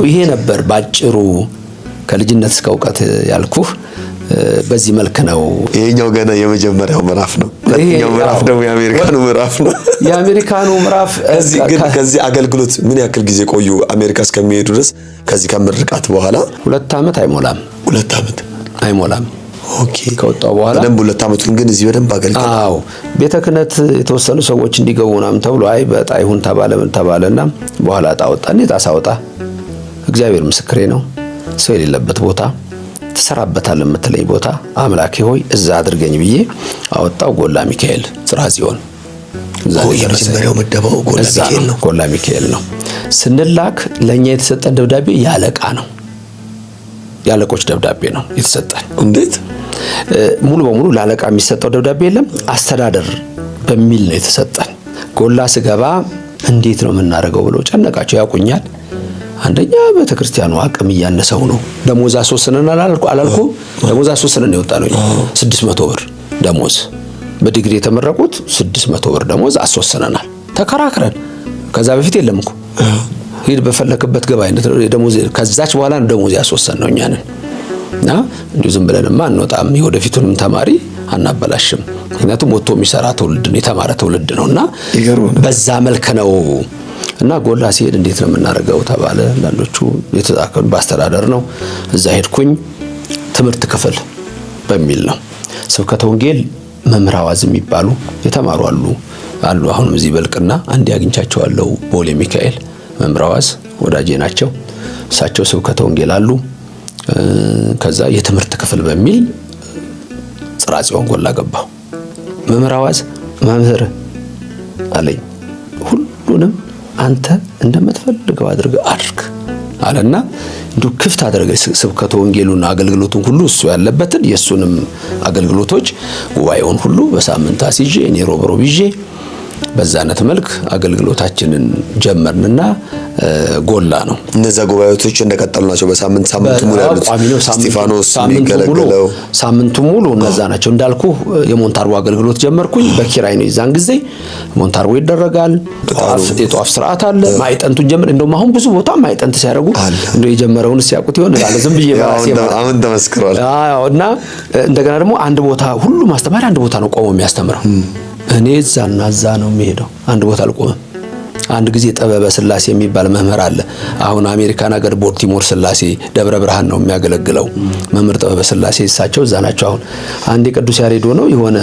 ይሄ ነበር ባጭሩ ከልጅነት እስከ ዕውቀት ያልኩህ። በዚህ መልክ ነው። ይሄኛው ገና የመጀመሪያው ምዕራፍ ነው። ሁለተኛው ምዕራፍ ደግሞ የአሜሪካኑ ምዕራፍ ነው። የአሜሪካኑ ምዕራፍ ከዚህ አገልግሎት ምን ያክል ጊዜ ቆዩ? አሜሪካ እስከሚሄዱ ድረስ ከዚህ ከምርቃት በኋላ 2 ዓመት አይሞላም። 2 ዓመት አይሞላም። ኦኬ። ከወጣው በኋላ በደንብ 2 ዓመቱን ግን እዚህ በደንብ አገልግል። አዎ ቤተ ክህነት የተወሰኑ ሰዎች እንዲገቡ ምናምን ተብሎ አይ በጣ ይሁን ተባለና በኋላ ጣወጣን። የታሳውጣ እግዚአብሔር ምስክሬ ነው። ሰው የሌለበት ቦታ ተሰራበታል የምትለኝ ቦታ አምላኬ ሆይ እዛ አድርገኝ ብዬ አወጣው። ጎላ ሚካኤል ጽርሐ ጽዮን የመጀመሪያው መደባው ጎላ ሚካኤል ነው። ስንላክ ለኛ የተሰጠን ደብዳቤ ያለቃ ነው። ያለቆች ደብዳቤ ነው የተሰጠን። እንዴት ሙሉ በሙሉ ላለቃ የሚሰጠው ደብዳቤ የለም። አስተዳደር በሚል ነው የተሰጠን። ጎላ ስገባ እንዴት ነው የምናደርገው ብለው ጨነቃቸው። ያውቁኛል። አንደኛ ቤተክርስቲያኑ አቅም እያነሰው ነው። ደሞዝ አስወስነን አላልኩ ደሞዝ አስወስነን የወጣ ነው 600 ብር ደሞዝ። በዲግሪ የተመረቁት 600 ብር ደሞዝ አስወስነናል ተከራክረን። ከዛ በፊት የለም እኮ ሂድ በፈለክበት ገባ አይነት ደሞዝ። ከዛች በኋላ ነው ደሞዝ ያስወሰን ነው እኛን። እና እንዲሁ ዝም ብለንማ አንወጣም። የወደፊቱንም ተማሪ አናበላሽም። ምክንያቱም ወጥቶ የሚሰራ ትውልድ ነው፣ የተማረ ትውልድ ነውና በዛ መልክ ነው። እና ጎላ ሲሄድ እንዴት ነው የምናደርገው ተባለ። አንዳንዶቹ የተዛከሉ በአስተዳደር ነው። እዛ ሄድኩኝ። ትምህርት ክፍል በሚል ነው። ስብከተ ወንጌል መምህር አዋዝ የሚባሉ የተማሩ አሉ። አሁንም እዚህ በልቅና አንድ ያግኝቻቸዋለሁ። ቦሌ ሚካኤል መምህር አዋዝ ወዳጄ ናቸው። እሳቸው ስብከተ ወንጌል አሉ። ከዛ የትምህርት ክፍል በሚል ጽርሐ ጽዮን ጎላ ገባሁ። መምህር አዋዝ መምህር አለኝ። ሁሉንም አንተ እንደምትፈልገው አድርግ አለና እንዲሁ ክፍት አደረገ። ስብከተ ወንጌሉን አገልግሎቱን ሁሉ እሱ ያለበትን የሱንም አገልግሎቶች ጉባኤውን ሁሉ በሳምንት አስይዤ እኔ ሮብ ይዤ በዛነት መልክ አገልግሎታችንን ጀመርንና ጎላ ነው። እነዛ ጉባኤቶች እንደቀጠሉ ናቸው። በሳምንት ሙሉ ያሉት እስጢፋኖስ የሚገለገለው ሳምንቱ ሙሉ እነዛ ናቸው። እንዳልኩ የሞንታርቦ አገልግሎት ጀመርኩኝ። በኪራይ ነው የዛን ጊዜ ሞንታርቦ ይደረጋል። የጧፍ ስርዓት አለ። ማይጠንቱን ጀምር እንደውም አሁን ብዙ ቦታ ማይጠንት ሲያደርጉ እንደው የጀመረውን ሲያውቁት ይሆን አለ ዝም ብዬ ባሴ አሁን ተመስክሯል። እና እንደገና ደግሞ አንድ ቦታ ሁሉ ማስተማር አንድ ቦታ ነው ቆሞ የሚያስተምረው። እኔ እዛና እዛ ነው የሚሄደው። አንድ ቦታ አልቆምም። አንድ ጊዜ ጥበበ ስላሴ የሚባል መምህር አለ። አሁን አሜሪካን ሀገር ቦልቲሞር ስላሴ ደብረ ብርሃን ነው የሚያገለግለው መምህር ጥበበ ስላሴ። እሳቸው እዛ ናቸው። አሁን አንድ የቅዱስ ያሬድ ሆነው የሆነ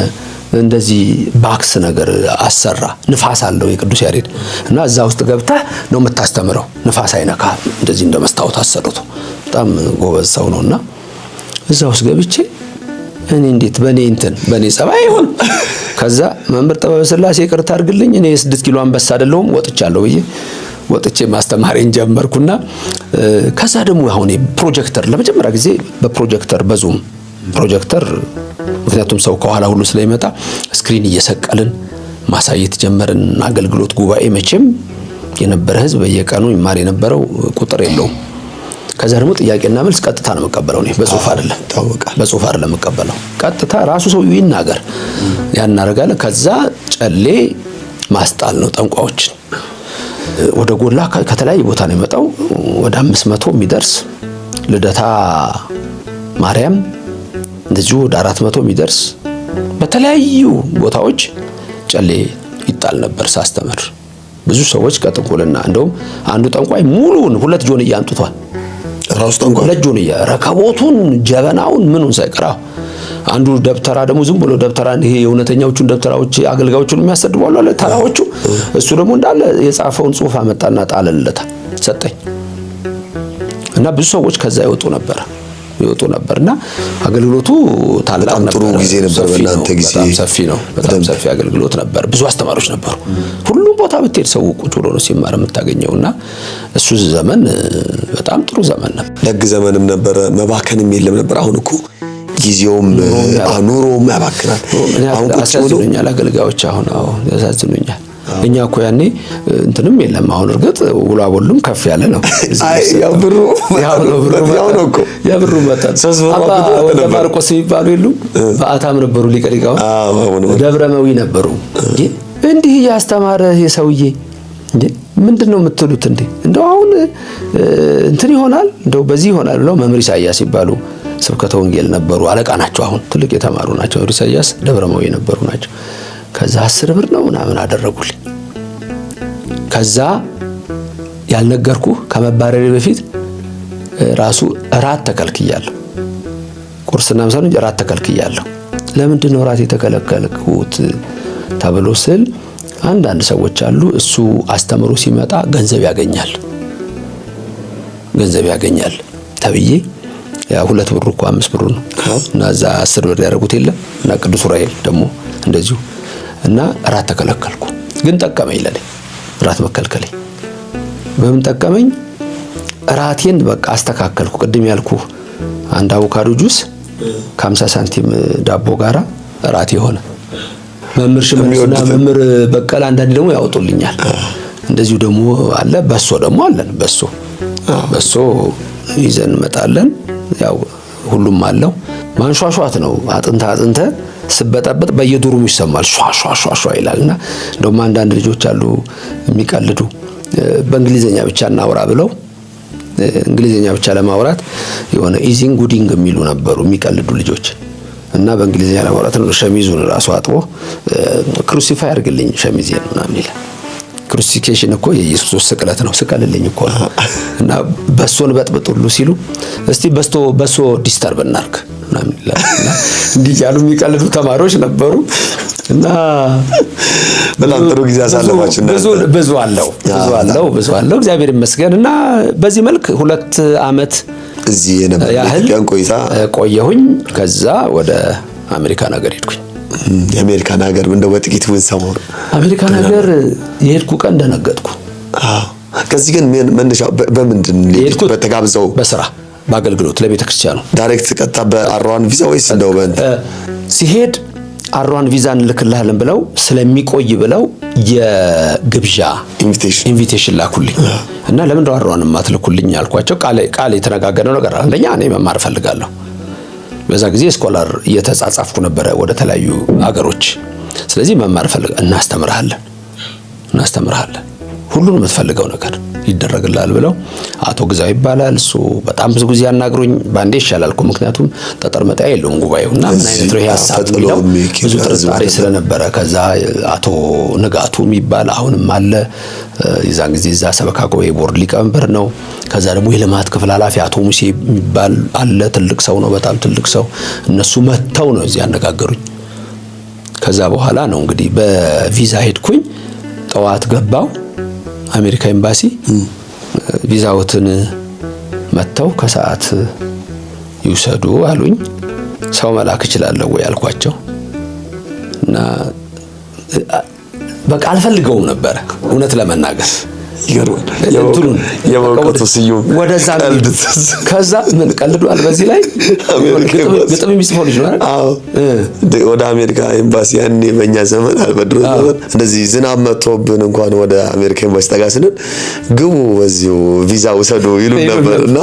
እንደዚህ ባክስ ነገር አሰራ። ንፋስ አለው የቅዱስ ያሬድ እና እዛ ውስጥ ገብተህ ነው የምታስተምረው። ንፋስ አይነካ እንደዚህ እንደመስታወት አሰሩት። በጣም ጎበዝ ሰው ነውና እዛ ውስጥ ገብቼ እኔ እንዴት በኔ ጸባይ ይሁን። ከዛ መምህር ጥበበ ስላሴ ይቅርታ አድርግልኝ እኔ 6 ኪሎ አንበሳ አይደለሁም ወጥቻለሁ ብዬ ወጥቼ ማስተማሪን ጀመርኩና ከዛ ደግሞ አሁን ፕሮጀክተር ለመጀመሪያ ጊዜ በፕሮጀክተር በዙም ፕሮጀክተር ምክንያቱም ሰው ከኋላ ሁሉ ስለሚመጣ ስክሪን እየሰቀልን ማሳየት ጀመርን። አገልግሎት ጉባኤ መቼም የነበረ ህዝብ በየቀኑ ይማር የነበረው ቁጥር የለውም። ከዛ ደግሞ ጥያቄና መልስ ቀጥታ ነው መቀበለው። ነው በጽሁፍ አይደለም ታወቃ። በጽሁፍ አይደለም መቀበለው። ቀጥታ ራሱ ሰው ይናገር ያናረጋለን። ከዛ ጨሌ ማስጣል ነው ጠንቋዎችን ወደ ጎላ ከተለያየ ቦታ ነው የመጣው። ወደ 500 የሚደርስ ልደታ ማርያም እንደዚሁ ወደ 400 የሚደርስ በተለያዩ ቦታዎች ጨሌ ይጣል ነበር ሳስተምር። ብዙ ሰዎች ከጥንቁልና እንደውም አንዱ ጠንቋይ ሙሉውን 2 ጆንያ አንጥቷል። ራሱ ጠንቋይ 2 ጆንያ ረከቦቱን ጀበናውን ምኑን ሳይቀራ። አንዱ ደብተራ ደግሞ ዝም ብሎ ደብተራ ይሄ የእውነተኛዎቹን ደብተራዎች አገልጋዮቹን የሚያሰድባሉ አለ ተራዎቹ። እሱ ደግሞ እንዳለ የጻፈውን ጽሑፍ አመጣና ጣለለታ ሰጠኝ። እና ብዙ ሰዎች ከዛ ይወጡ ነበርና አገልግሎቱ ታላቅ ነበር። ጥሩ ጊዜ ነበር። በእናንተ ጊዜ በጣም ሰፊ ነው። በጣም ሰፊ አገልግሎት ነበር። ብዙ አስተማሪዎች ነበሩ። ሁሉም ቦታ ብትሄድ ሰው ቁጭ ብሎ ነው ሲማር የምታገኘውና እሱ ዘመን በጣም ጥሩ ዘመን ነበር። ደግ ዘመንም ነበር። መባከንም የለም ነበር። አሁን እኮ ጊዜውም ኑሮም ያባክናል። አሁን አሳዝኑኛል አገልጋዮች አሁን ያሳዝኑኛል። እኛ እኮ ያኔ እንትንም የለም። አሁን እርግጥ ውሎ አቦሉም ከፍ ያለ ነው። ያብሩ እኮ ያብሩ መጣን ወደ ማርቆስ የሚባሉ የሉ በአታም ነበሩ ሊቀ ሊቃውንት ደብረመዊ ነበሩ። እንዲህ ያስተማረ የሰውዬ ምንድነው የምትሉት እንዴ? እንደው አሁን እንትን ይሆናል እንደው በዚህ ይሆናል ብለው መምህር ኢሳያስ ይባሉ ስብከተ ወንጌል ነበሩ። አለቃ ናቸው። አሁን ትልቅ የተማሩ ናቸው። መምህር ኢሳያስ ደብረመዊ ነበሩ ናቸው። ከዛ 10 ብር ነው ምናምን አደረጉልኝ። ከዛ ያልነገርኩ ከመባረሬ በፊት ራሱ እራት ተከልክያለሁ። ቁርስና ምሳ ነው እራት ተከልክያለሁ። ለምንድን ነው እራት የተከለከልኩት ተብሎ ስል አንዳንድ ሰዎች አሉ እሱ አስተምሮ ሲመጣ ገንዘብ ያገኛል ተብዬ ያ 2 ብር እኮ 5 ብር ነው እና እዛ 10 ብር ያደረጉት የለም እና ቅዱስ ዑራኤል ደግሞ እንደዚሁ እና እራት ተከለከልኩ። ግን ጠቀመኝ ለኔ እራት መከልከለኝ። በምን ጠቀመኝ? እራቴን በቃ አስተካከልኩ። ቅድም ያልኩ አንድ አቮካዶ ጁስ ከ50 ሳንቲም ዳቦ ጋራ እራቴ ሆነ። መምህር ሽመልስና መምህር በቀለ አንዳንዴ ደግሞ ያወጡልኛል። እንደዚሁ ደግሞ አለ በሶ ደግሞ አለን። በሶ ይዘን እንመጣለን። ያው ሁሉም አለው። ማንሿሿት ነው። አጥንተ ስበጠበጥ በየዱሩም ይሰማል ሿሿሿ ይላልና እንደውም አንዳንድ ልጆች አሉ የሚቀልዱ በእንግሊዘኛ ብቻ እናውራ ብለው እንግሊዘኛ ብቻ ለማውራት የሆነ ኢዚንግ ጉዲንግ የሚሉ ነበሩ የሚቀልዱ ልጆች እና በእንግሊዘኛ ለማውራት ነው ሸሚዙን ራሱ አጥቦ ክሩሲፋይ አድርግልኝ ሸሚዜን ምናምን ይላል። ክሩሲፊኬሽን እኮ የኢየሱስ ስቅለት ነው። ስቀልልኝ እኮ እና በሶን በጥብጡሉ ሲሉ እስቲ በሶ ዲስተርብ እናርክ ምናምን ይላል። እንዲህ ያሉ የሚቀልዱ ተማሪዎች ነበሩ። እና በጣም ጥሩ ጊዜ አሳለፋችሁ። ብዙ አለው እግዚአብሔር ይመስገን። እና በዚህ መልክ 2 ዓመት እዚህ የነበረን ቆይታ ቆየሁኝ። ከዛ ወደ አሜሪካን ሀገር ሄድኩኝ። የአሜሪካን ሀገር እንደው በጥቂት ብንሰማው። አሜሪካን ሀገር የሄድኩ ቀን ደነገጥኩ። ከዚህ ግን መነሻው በምንድን ነው? በተጋብዘው በስራ በአገልግሎት ለቤተ ክርስቲያኑ ዳይሬክት ቀጥታ በአርዋን ቪዛ ወይስ እንደው ሲሄድ አርዋን ቪዛ እንልክልሃለን ብለው ስለሚቆይ ብለው የግብዣ ኢንቪቴሽን ላኩልኝ። እና ለምን እንደው አርዋን ማትልኩልኝ አልኳቸው። ቃል የተነጋገረው ነገር አንደኛ እኔ መማር ፈልጋለሁ። በዛ ጊዜ ስኮላር እየተጻጻፍኩ ነበረ ወደ ተለያዩ አገሮች። ስለዚህ መማር ፈልጋለሁ። እናስተምርሃለን ሁሉንም የምትፈልገው ነገር ይደረግልሃል ብለው አቶ ግዛው ይባላል እሱ በጣም ብዙ ጊዜ ያናግሩኝ። ባንዴ ይሻላል እኮ ምክንያቱም ጠጠር መጣያ የለውም ጉባኤውና ምን አይነት ነው ሐሳብ የሚለው ብዙ ጥርጣሬ ስለነበረ ከዛ አቶ ንጋቱ የሚባል አሁንም አለ የዛን ጊዜ እዛ ሰበካ ጉባኤ ቦርድ ሊቀመንበር ነው። ከዛ ደግሞ የልማት ክፍል ኃላፊ አቶ ሙሴ የሚባል አለ ትልቅ ሰው ነው በጣም ትልቅ ሰው። እነሱ መተው ነው እዚህ ያነጋገሩኝ። ከዛ በኋላ ነው እንግዲህ በቪዛ ሄድኩኝ። ጠዋት ገባው አሜሪካ ኤምባሲ ቪዛውትን መተው ከሰዓት ይውሰዱ አሉኝ። ሰው መላክ እችላለሁ ወይ አልኳቸው። እና በቃ አልፈልገውም ነበር እውነት ለመናገር የመውቀቱ ስዩም ወደዛ ከዛ ምን ቀልዷል። በዚህ ላይ ግጥም የሚጽፈው ልጅ ነው አይደል? ወደ አሜሪካ ኤምባሲ ያኔ በእኛ ዘመን አልበድሮ ዘመን እንደዚህ ዝናብ መጥቶብን እንኳን ወደ አሜሪካ ኤምባሲ ጠጋ ስንል ግቡ በዚሁ ቪዛ ውሰዱ ይሉን ነበርና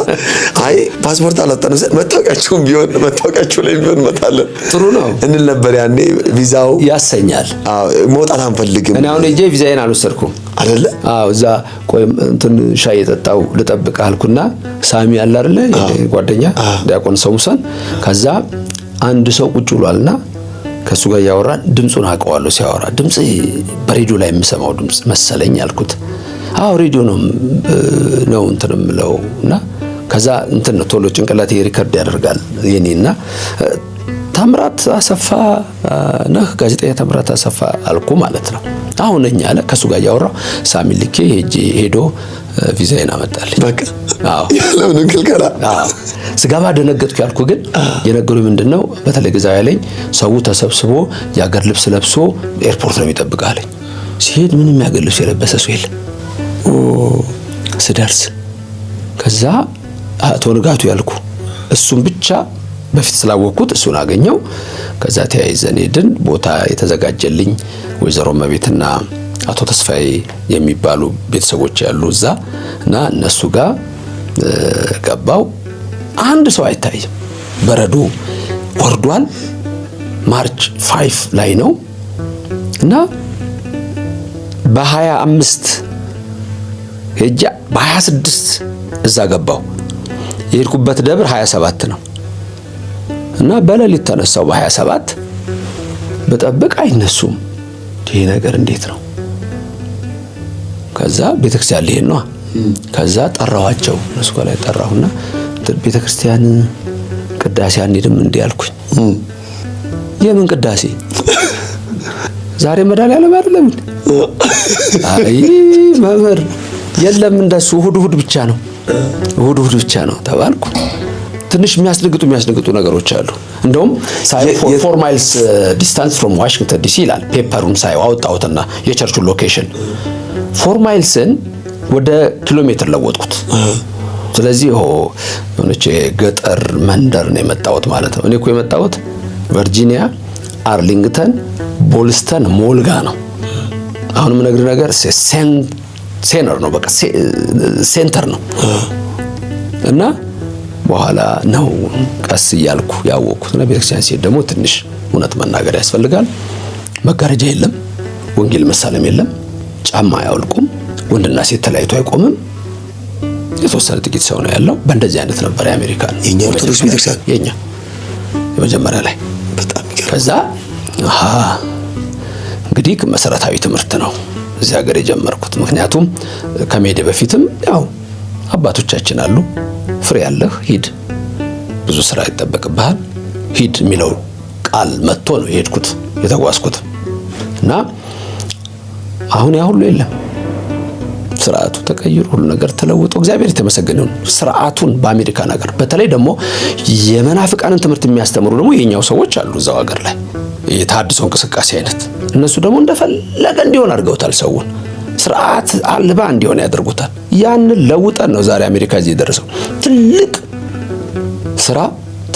አይ ፓስፖርት አላጣንም መታወቂያችሁ ላይ ቢሆን መጣለን ጥሩ ነው እንል ነበር። ያኔ ቪዛው ያሰኛል። መውጣት አንፈልግም። እኔ አሁን ቪዛዬን አልወሰድኩም አይደለ? እዛ ቆይ እንትን ሻይ የጠጣው ልጠብቅ አልኩና ሳሚ አለ አይደለ ጓደኛ ዲያቆን ሰሙሰን ከዛ አንድ ሰው ቁጭ ብሏልና ከሱ ጋር ያወራ ድምጹን አውቀዋለሁ። ሲያወራ ድምጽ በሬዲዮ ላይ የምሰማው ድምጽ መሰለኝ አልኩት። ሬዲዮ ነው እንትን ምለውና ከዛ እንትን ነው ቶሎ ጭንቅላቴ ሪከርድ ያደርጋል የኔና ታምራት አሰፋ ነህ ጋዜጠኛ ታምራት አሰፋ አልኩ ማለት ነው። አሁን እኛ አለ ከሱ ጋር ያወራው ሳሚ ልኬ ሄዶ ቪዛዬን አመጣልኝ። በቃ ለምን እንክልከላ ስጋባ ደነገጥኩ። ያልኩ ግን የነገሩኝ ምንድነው በተለይ ግዛው ያለኝ ሰው ተሰብስቦ የአገር ልብስ ለብሶ ኤርፖርት ነው የሚጠብቃለኝ። ሲሄድ ምንም የአገር ልብስ የለበሰ ሰው የለም። ስደርስ ከዛ አቶ ንጋቱ ያልኩ እሱም ብቻ በፊት ስላወቅኩት እሱን አገኘው። ከዛ ተያይዘን ሄድን። ቦታ የተዘጋጀልኝ ወይዘሮ መቤትና አቶ ተስፋዬ የሚባሉ ቤተሰቦች ያሉ እዛ እና እነሱ ጋር ገባው። አንድ ሰው አይታይም። በረዶ ወርዷል። ማርች 5 ላይ ነው እና በ25 ሄጃ በ26 እዛ ገባው። የሄድኩበት ደብር 27 ነው እና በሌሊት ተነሳው በ27 በጠብቅ አይነሱም። ይሄ ነገር እንዴት ነው? ከዛ ቤተክርስቲያን ልሄድ ነው። ከዛ ጠራዋቸው እነሱ ላይ ጠራሁና ቤተክርስቲያን ቅዳሴ አንሄድም እንዴ አልኩኝ። የምን ቅዳሴ? ዛሬ መድኃኒዓለም አይደለም? አይ መምህር የለም እንደሱ እሑድ ብቻ ነው እሑድ ብቻ ነው ተባልኩ። ትንሽ የሚያስደግጡ ነገሮች አሉ። እንደውም 4 ማይልስ ዲስታንስ ፍሮም ዋሽንግተን ዲሲ ይላል ፔፐሩን ሳይው አወጣሁትና የቸርቹን ሎኬሽን 4 ማይልስን ወደ ኪሎ ሜትር ለወጥኩት። ስለዚህ ሆነች ገጠር መንደር ነው የመጣሁት ማለት ነው። እኔ እኮ የመጣሁት ቨርጂኒያ አርሊንግተን ቦልስተን ሞልጋ ነው። አሁን ምን ነገር ሴንተር ነው በቃ ሴንተር ነው እና በኋላ ነው ቀስ እያልኩ ያወቅኩት። እና ቤተክርስቲያን ሲሄድ ደግሞ ትንሽ እውነት መናገር ያስፈልጋል። መጋረጃ የለም፣ ወንጌል መሳለም የለም፣ ጫማ አያወልቁም፣ ወንድና ሴት ተለያይቶ አይቆምም። የተወሰነ ጥቂት ሰው ነው ያለው። በእንደዚህ አይነት ነበር የአሜሪካን የኛ ኦርቶዶክስ ቤተክርስቲያን የኛ የመጀመሪያ ላይ በጣም ይገርም። ከዛ እንግዲህ መሰረታዊ ትምህርት ነው እዚህ ሀገር የጀመርኩት። ምክንያቱም ከመሄድ በፊትም ያው አባቶቻችን አሉ ፍሬ ያለህ ሂድ፣ ብዙ ስራ ይጠበቅብሃል፣ ሂድ የሚለው ቃል መጥቶ ነው የሄድኩት የተጓዝኩት። እና አሁን ያ ሁሉ የለም። ስርዓቱ ተቀይሮ ሁሉ ነገር ተለውጦ እግዚአብሔር የተመሰገነ ይሁን። ስርዓቱን በአሜሪካ ነገር በተለይ ደግሞ የመናፍቃንን ትምህርት የሚያስተምሩ ደግሞ የኛው ሰዎች አሉ እዛው ሀገር ላይ የታድሶ እንቅስቃሴ አይነት እነሱ ደግሞ እንደፈለገ እንዲሆን አድርገውታል። ሰውን ስርዓት አልባ እንዲሆን ያደርጉታል። ያንን ለውጠን ነው ዛሬ አሜሪካ እዚህ የደረሰው። ትልቅ ስራ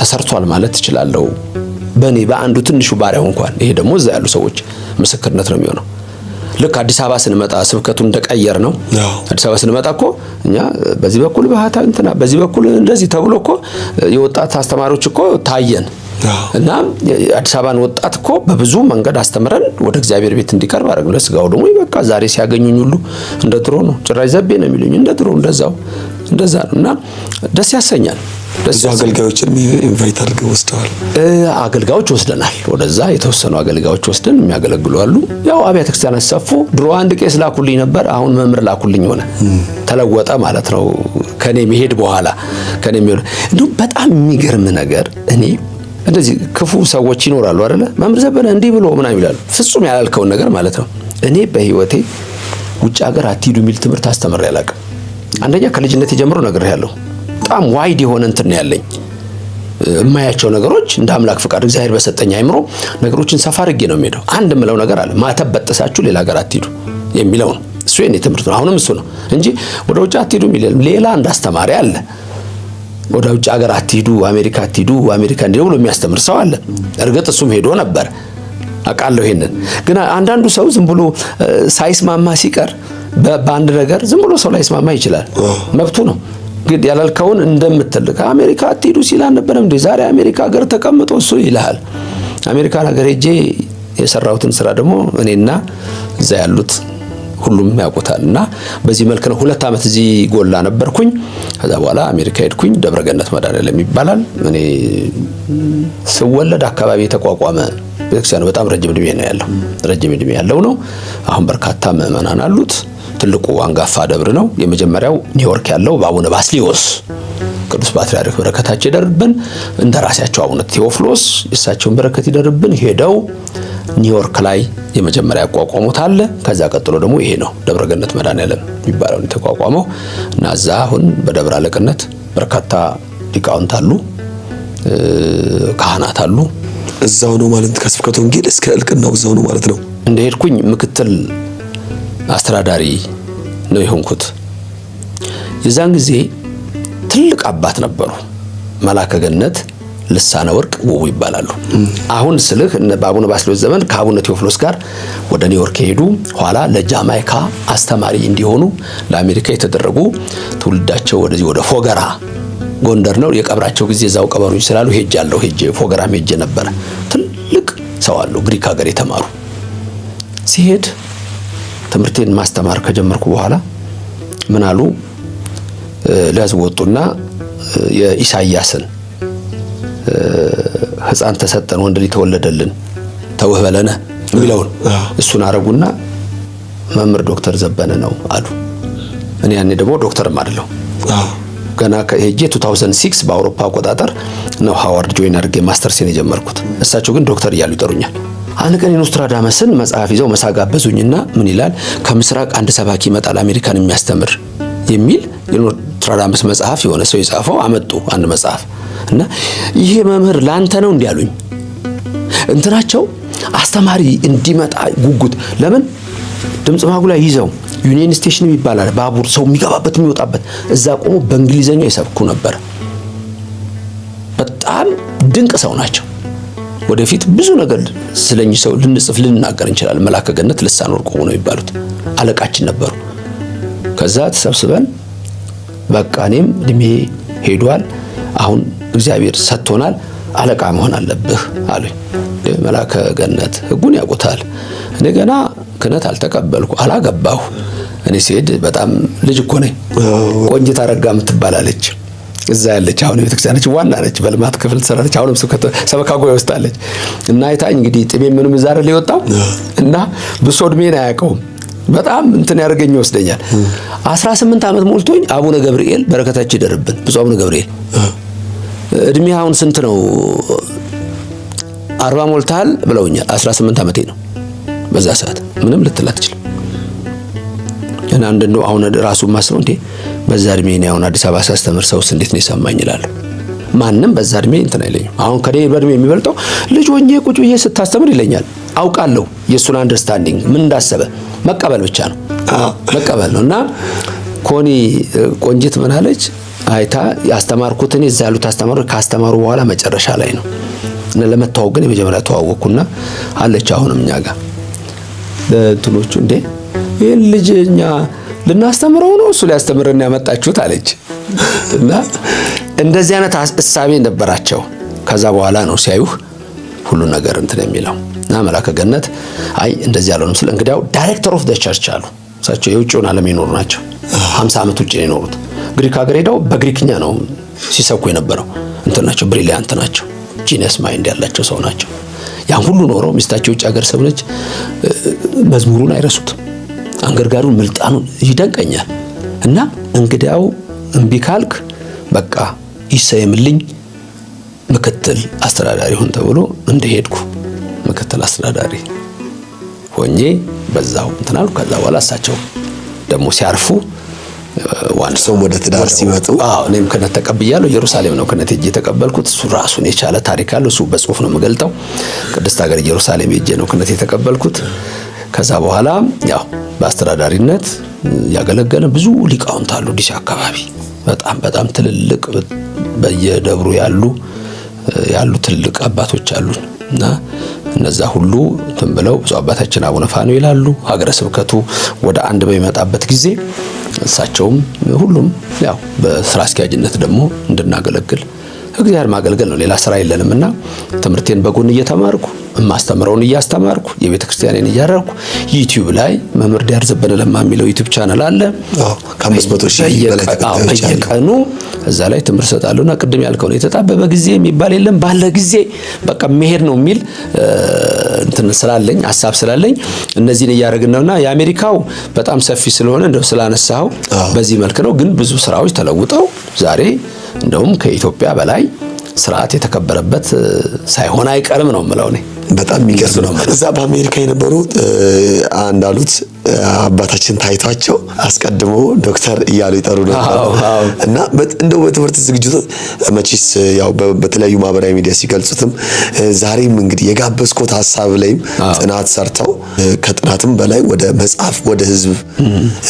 ተሰርቷል ማለት እችላለሁ በእኔ በአንዱ ትንሹ ባሪያው እንኳን። ይሄ ደግሞ እዛ ያሉ ሰዎች ምስክርነት ነው የሚሆነው። ልክ አዲስ አበባ ስንመጣ ስብከቱን እንደቀየር ነው። አዲስ አበባ ስንመጣ እኮ እኛ በዚህ በኩል ባህታ እንትና በዚህ በኩል እንደዚህ ተብሎ እኮ የወጣት አስተማሪዎች እኮ ታየን እና አዲስ አበባን ወጣት እኮ በብዙ መንገድ አስተምረን ወደ እግዚአብሔር ቤት እንዲቀርብ አደረግን። ለስጋው ደግሞ በቃ ዛሬ ሲያገኙኝ ሁሉ እንደ ድሮ ነው። ጭራሽ ዘቤ ነው የሚሉኝ እንደ ድሮ እንደዛው እንደዛ ነው እና ደስ ያሰኛል። ብዙ አገልጋዮችን ኢንቫይት አድርገው ወስደዋል። አገልጋዮች ወስደናል። ወደዛ የተወሰኑ አገልጋዮች ወስደን የሚያገለግሉ አሉ። ያው አብያተ ክርስቲያናት ሰፉ። ድሮ አንድ ቄስ ላኩልኝ ነበር፣ አሁን መምህር ላኩልኝ ሆነ። ተለወጠ ማለት ነው ከኔ መሄድ በኋላ ከኔ የሚሆነ እንደው በጣም የሚገርም ነገር እኔ እንደዚህ ክፉ ሰዎች ይኖራሉ አይደለ? መምህር ዘበነ እንዲህ ብሎ ምናምን ይላሉ። ፍጹም ያላልከውን ነገር ማለት ነው። እኔ በህይወቴ ውጭ ሀገር አትሂዱ የሚል ትምህርት አስተምሬ አላውቅም። አንደኛ ከልጅነት ጀምሮ ነገር ያለው በጣም ዋይድ የሆነ እንትን ያለኝ የማያቸው ነገሮች እንደ አምላክ ፍቃድ እግዚአብሔር በሰጠኝ አይምሮ ነገሮችን ሰፋ አድርጌ ነው የምሄደው። አንድ ምለው ነገር አለ፣ ማተብ በጥሳችሁ ሌላ ሀገር አትሂዱ የሚለው ነው። እሱ የኔ ትምህርት ነው። አሁንም እሱ ነው እንጂ ወደ ውጭ አትሂዱ የሚል ሌላ አንድ አስተማሪ አለ። ወደ ውጭ ሀገር አትሂዱ፣ አሜሪካ አትሂዱ፣ አሜሪካ እንዲህ ብሎ የሚያስተምር ሰው አለ። እርግጥ እሱም ሄዶ ነበር አውቃለሁ። ይሄንን ግን አንዳንዱ ሰው ዝም ብሎ ሳይስማማ ሲቀር በአንድ ነገር ዝም ብሎ ሰው ላይ ይስማማ ይችላል፣ መብቱ ነው። ግን ያላልከውን እንደምትልክ አሜሪካ አትሂዱ ሲል አልነበረም እንዴ? ዛሬ አሜሪካ ሀገር ተቀምጦ እሱ ይልሃል። አሜሪካን ሀገር ሄጄ የሰራሁትን ስራ ደግሞ እኔና እዛ ያሉት ሁሉም ያውቁታል። እና በዚህ መልክ ነው 2 ዓመት እዚህ ጎላ ነበርኩኝ። ከዛ በኋላ አሜሪካ ሄድኩኝ። ደብረገነት መድኃኔዓለም ይባላል። እኔ ስወለድ አካባቢ የተቋቋመ ቤተክርስቲያን በጣም ረጅም ዕድሜ ነው ያለው። ረጅም ዕድሜ ያለው ነው። አሁን በርካታ ምዕመናን አሉት። ትልቁ አንጋፋ ደብር ነው። የመጀመሪያው ኒውዮርክ ያለው በአቡነ ባስልዮስ ቅዱስ ፓትርያርክ በረከታቸው ይደርብን፣ እንደራሴያቸው አቡነ ቴዎፍሎስ የእሳቸውን በረከት ይደርብን ሄደው ኒውዮርክ ላይ የመጀመሪያ ያቋቋሙት አለ። ከዛ ቀጥሎ ደግሞ ይሄ ነው ደብረገነት መድኃኔዓለም የሚባለው የተቋቋመው እና እዛ አሁን በደብረ አለቅነት በርካታ ሊቃውንት አሉ፣ ካህናት አሉ። እዛው ነው ማለት ከስብከተ ወንጌል እስከ እልቅናው እዛው ነው ማለት ነው። እንደሄድኩኝ ምክትል አስተዳዳሪ ነው የሆንኩት። የዛን ጊዜ ትልቅ አባት ነበሩ። መላከ ገነት ልሳነ ወርቅ ውው ይባላሉ። አሁን ስልህ በአቡነ ባስልዮስ ዘመን ከአቡነ ቴዎፍሎስ ጋር ወደ ኒውዮርክ ሄዱ። ኋላ ለጃማይካ አስተማሪ እንዲሆኑ ለአሜሪካ የተደረጉ ትውልዳቸው ወደዚህ ወደ ፎገራ ጎንደር ነው። የቀብራቸው ጊዜ እዛው ቀበሩኝ ስላሉ ሄጃለሁ። ፎገራም ሄጄ ነበር። ትልቅ ሰው አሉ፣ ግሪክ ሀገር የተማሩ። ሲሄድ ትምህርቴን ማስተማር ከጀመርኩ በኋላ ምን አሉ? ለህዝብ ወጡና የኢሳይያስን ሕፃን ተሰጠን ወንድ ልጅ ተወለደልን ተውህ በለነ የሚለውን እሱን አረጉና መምህር ዶክተር ዘበነ ነው አሉ። እኔ ያኔ ደግሞ ዶክተርም አይደለሁ ገና ከሄጄ 2006 በአውሮፓ አቆጣጠር ነው ሃዋርድ ጆይን አድርጌ ማስተርሴን የጀመርኩት። እሳቸው ግን ዶክተር እያሉ ይጠሩኛል። አንድ ቀን የኖስትራዳመስን መጽሐፍ ይዘው መሳጋበዙኝና ምን ይላል? ከምስራቅ አንድ ሰባኪ ይመጣል አሜሪካን የሚያስተምር የሚል የኖስትራዳመስ መጽሐፍ የሆነ ሰው የጻፈው አመጡ። አንድ መጽሐፍ እና ይሄ መምህር ላንተ ነው እንዲያሉኝ። እንትናቸው አስተማሪ እንዲመጣ ጉጉት ለምን ድምጽ ማጉላ ይዘው ዩኒየን ስቴሽን ይባላል ባቡር ሰው የሚገባበት የሚወጣበት እዛ ቆሞ በእንግሊዘኛ ይሰብኩ ነበር። በጣም ድንቅ ሰው ናቸው። ወደፊት ብዙ ነገር ስለኚህ ሰው ልንጽፍ ልንናገር እንችላለን። መላከ ገነት ልሳነ ወርቅ ነው የሚባሉት አለቃችን ነበሩ። ከዛ ተሰብስበን በቃ እኔም እድሜ ሄዷል፣ አሁን እግዚአብሔር ሰጥቶናል፣ አለቃ መሆን አለብህ አሉኝ። መላከ ገነት ህጉን ያውቁታል። እኔ ገና ክህነት አልተቀበልኩ አላገባሁ። እኔ ሲሄድ በጣም ልጅ እኮ ነኝ። ቆንጅት አረጋ የምትባላለች እዛ ያለች አሁን ቤተክርስቲያናች ዋና ነች፣ በልማት ክፍል ትሰራለች። አሁንም ሰበካ ጉባኤ ወስዳለች እና አይታኝ እንግዲህ ጥሜ ምንም ዛሬ ሊወጣው እና ብሶ እድሜን አያውቀውም። በጣም እንትን ያደርገኝ ይወስደኛል። 18 ዓመት ሞልቶኝ አቡነ ገብርኤል በረከታቸው ይደርብን ብፁዕ አቡነ ገብርኤል እድሜ አሁን ስንት ነው? 40 ሞልታል ብለውኛል። 18 ዓመቴ ነው በዛ ሰዓት ምንም ልትል አትችልም። እና እንደው አሁን ራሱን ማስረው እንዴ በዛ እድሜ ነው አሁን አዲስ አበባ ሳስተምር ሰውስ እንዴት ነው ይሰማኝ ይላል። ማንም በዛ እድሜ እንትን አይለኝም። አሁን ከኔ በእድሜ የሚበልጠው ልጅ ሆኜ ቁጭ ብዬ ስታስተምር ይለኛል። አውቃለሁ የሱን አንደርስታንዲንግ ምን እንዳሰበ መቀበል ብቻ ነው መቀበል ነው። እና ኮኒ ቆንጂት ምን አለች አይታ ያስተማርኩትን እዛ ያሉት ካስተማሩ በኋላ መጨረሻ ላይ ነው እና ለመተዋወቅ ግን የመጀመሪያ ተዋወቅኩና አለች አሁንም እኛ ጋር ለእንትኖቹ እንዴ ይሄን ልጅ እኛ ልናስተምረው ነው እሱ ሊያስተምረን ያመጣችሁት አለች። እና እንደዚህ አይነት እሳቤ ነበራቸው። ከዛ በኋላ ነው ሲያዩህ ሁሉ ነገር እንትን የሚለው እና መላከ ገነት አይ እንደዚህ ያለውም ስለ እንግዲያው ዳይሬክተር ኦፍ ዘ ቸርች አሉ። እሳቸው የውጭውን ዓለም የኖሩ ናቸው። 50 ዓመት ውጭ ነው የኖሩት። ግሪክ ሀገር ሄደው በግሪክኛ ነው ሲሰብኩ የነበረው። እንትን ናቸው፣ ብሪሊያንት ናቸው፣ ጂኒየስ ማይንድ ያላቸው ሰው ናቸው። ያን ሁሉ ኖረው ሚስታቸው ውጭ ሀገር ሰው ነች። መዝሙሩን አይረሱትም፣ አንገርጋሩን ምልጣኑን ይደንቀኛል። እና እንግዲያው እምቢ ካልክ በቃ ይሰየምልኝ ምክትል አስተዳዳሪ ሆን ተብሎ እንደሄድኩ ምክትል አስተዳዳሪ ሆኜ በዛው እንትን አልኩ። ከዛ በኋላ እሳቸው ደግሞ ሲያርፉ ዋን ሰው ወደ ትዳር ሲመጡ እኔም ክህነት ተቀብያለሁ። ኢየሩሳሌም ነው ክህነት ሄጄ የተቀበልኩት። እሱ ራሱን የቻለ ታሪክ አለው። እሱ በጽሁፍ ነው የምገልጠው። ቅድስት ሀገር ኢየሩሳሌም ሄጄ ነው ክህነት የተቀበልኩት። ከዛ በኋላ ያው በአስተዳዳሪነት ያገለገለ ብዙ ሊቃውንት አሉ ዲሲ አካባቢ በጣም ትልልቅ በየደብሩ ያሉ ትልልቅ አባቶች አሉን እና እነዛ ሁሉ እንትን ብለው ብዙ አባታችን አቡነ ፋኑኤል ይላሉ። ሀገረ ስብከቱ ወደ አንድ በሚመጣበት ጊዜ እሳቸውም ሁሉም ያው በስራ አስኪያጅነት ደግሞ እንድናገለግል እግዚአብሔር ማገልገል ነው፣ ሌላ ስራ የለንምና ትምህርቴን በጎን እየተማርኩ ማስተምረውን እያስተማርኩ የቤተ ክርስቲያኔን እያደረኩ ዩቲዩብ ላይ መምህር ዲያር ዘበነ ለማ የሚለው ዩቲዩብ ቻናል አለ። ከ500,000 በላይ በየቀኑ እዛ ላይ ትምህርት ሰጣለሁና ቅድም ያልከው ነው የተጣበበ ጊዜ የሚባል የለም፣ ባለ ጊዜ በቃ መሄድ ነው የሚል እንትን ስላለኝ ሐሳብ ስላለኝ እነዚህን እያደረግን ነውና የአሜሪካው በጣም ሰፊ ስለሆነ እንደው ስላነሳው በዚህ መልክ ነው። ግን ብዙ ስራዎች ተለውጠው ዛሬ እንደውም ከኢትዮጵያ በላይ ስርዓት የተከበረበት ሳይሆን አይቀርም ነው የምለው እኔ። በጣም የሚገርም ነው። እዛ በአሜሪካ የነበሩት አንዳሉት አባታችን ታይቷቸው አስቀድሞ ዶክተር እያሉ ይጠሩ ነበር እና እንደው በትምህርት ዝግጅቱ መቼስ ያው በተለያዩ ማህበራዊ ሚዲያ ሲገልጹትም ዛሬም እንግዲህ የጋበዝኩት ሐሳብ ላይም ጥናት ሰርተው ከጥናትም በላይ ወደ መጽሐፍ ወደ ህዝብ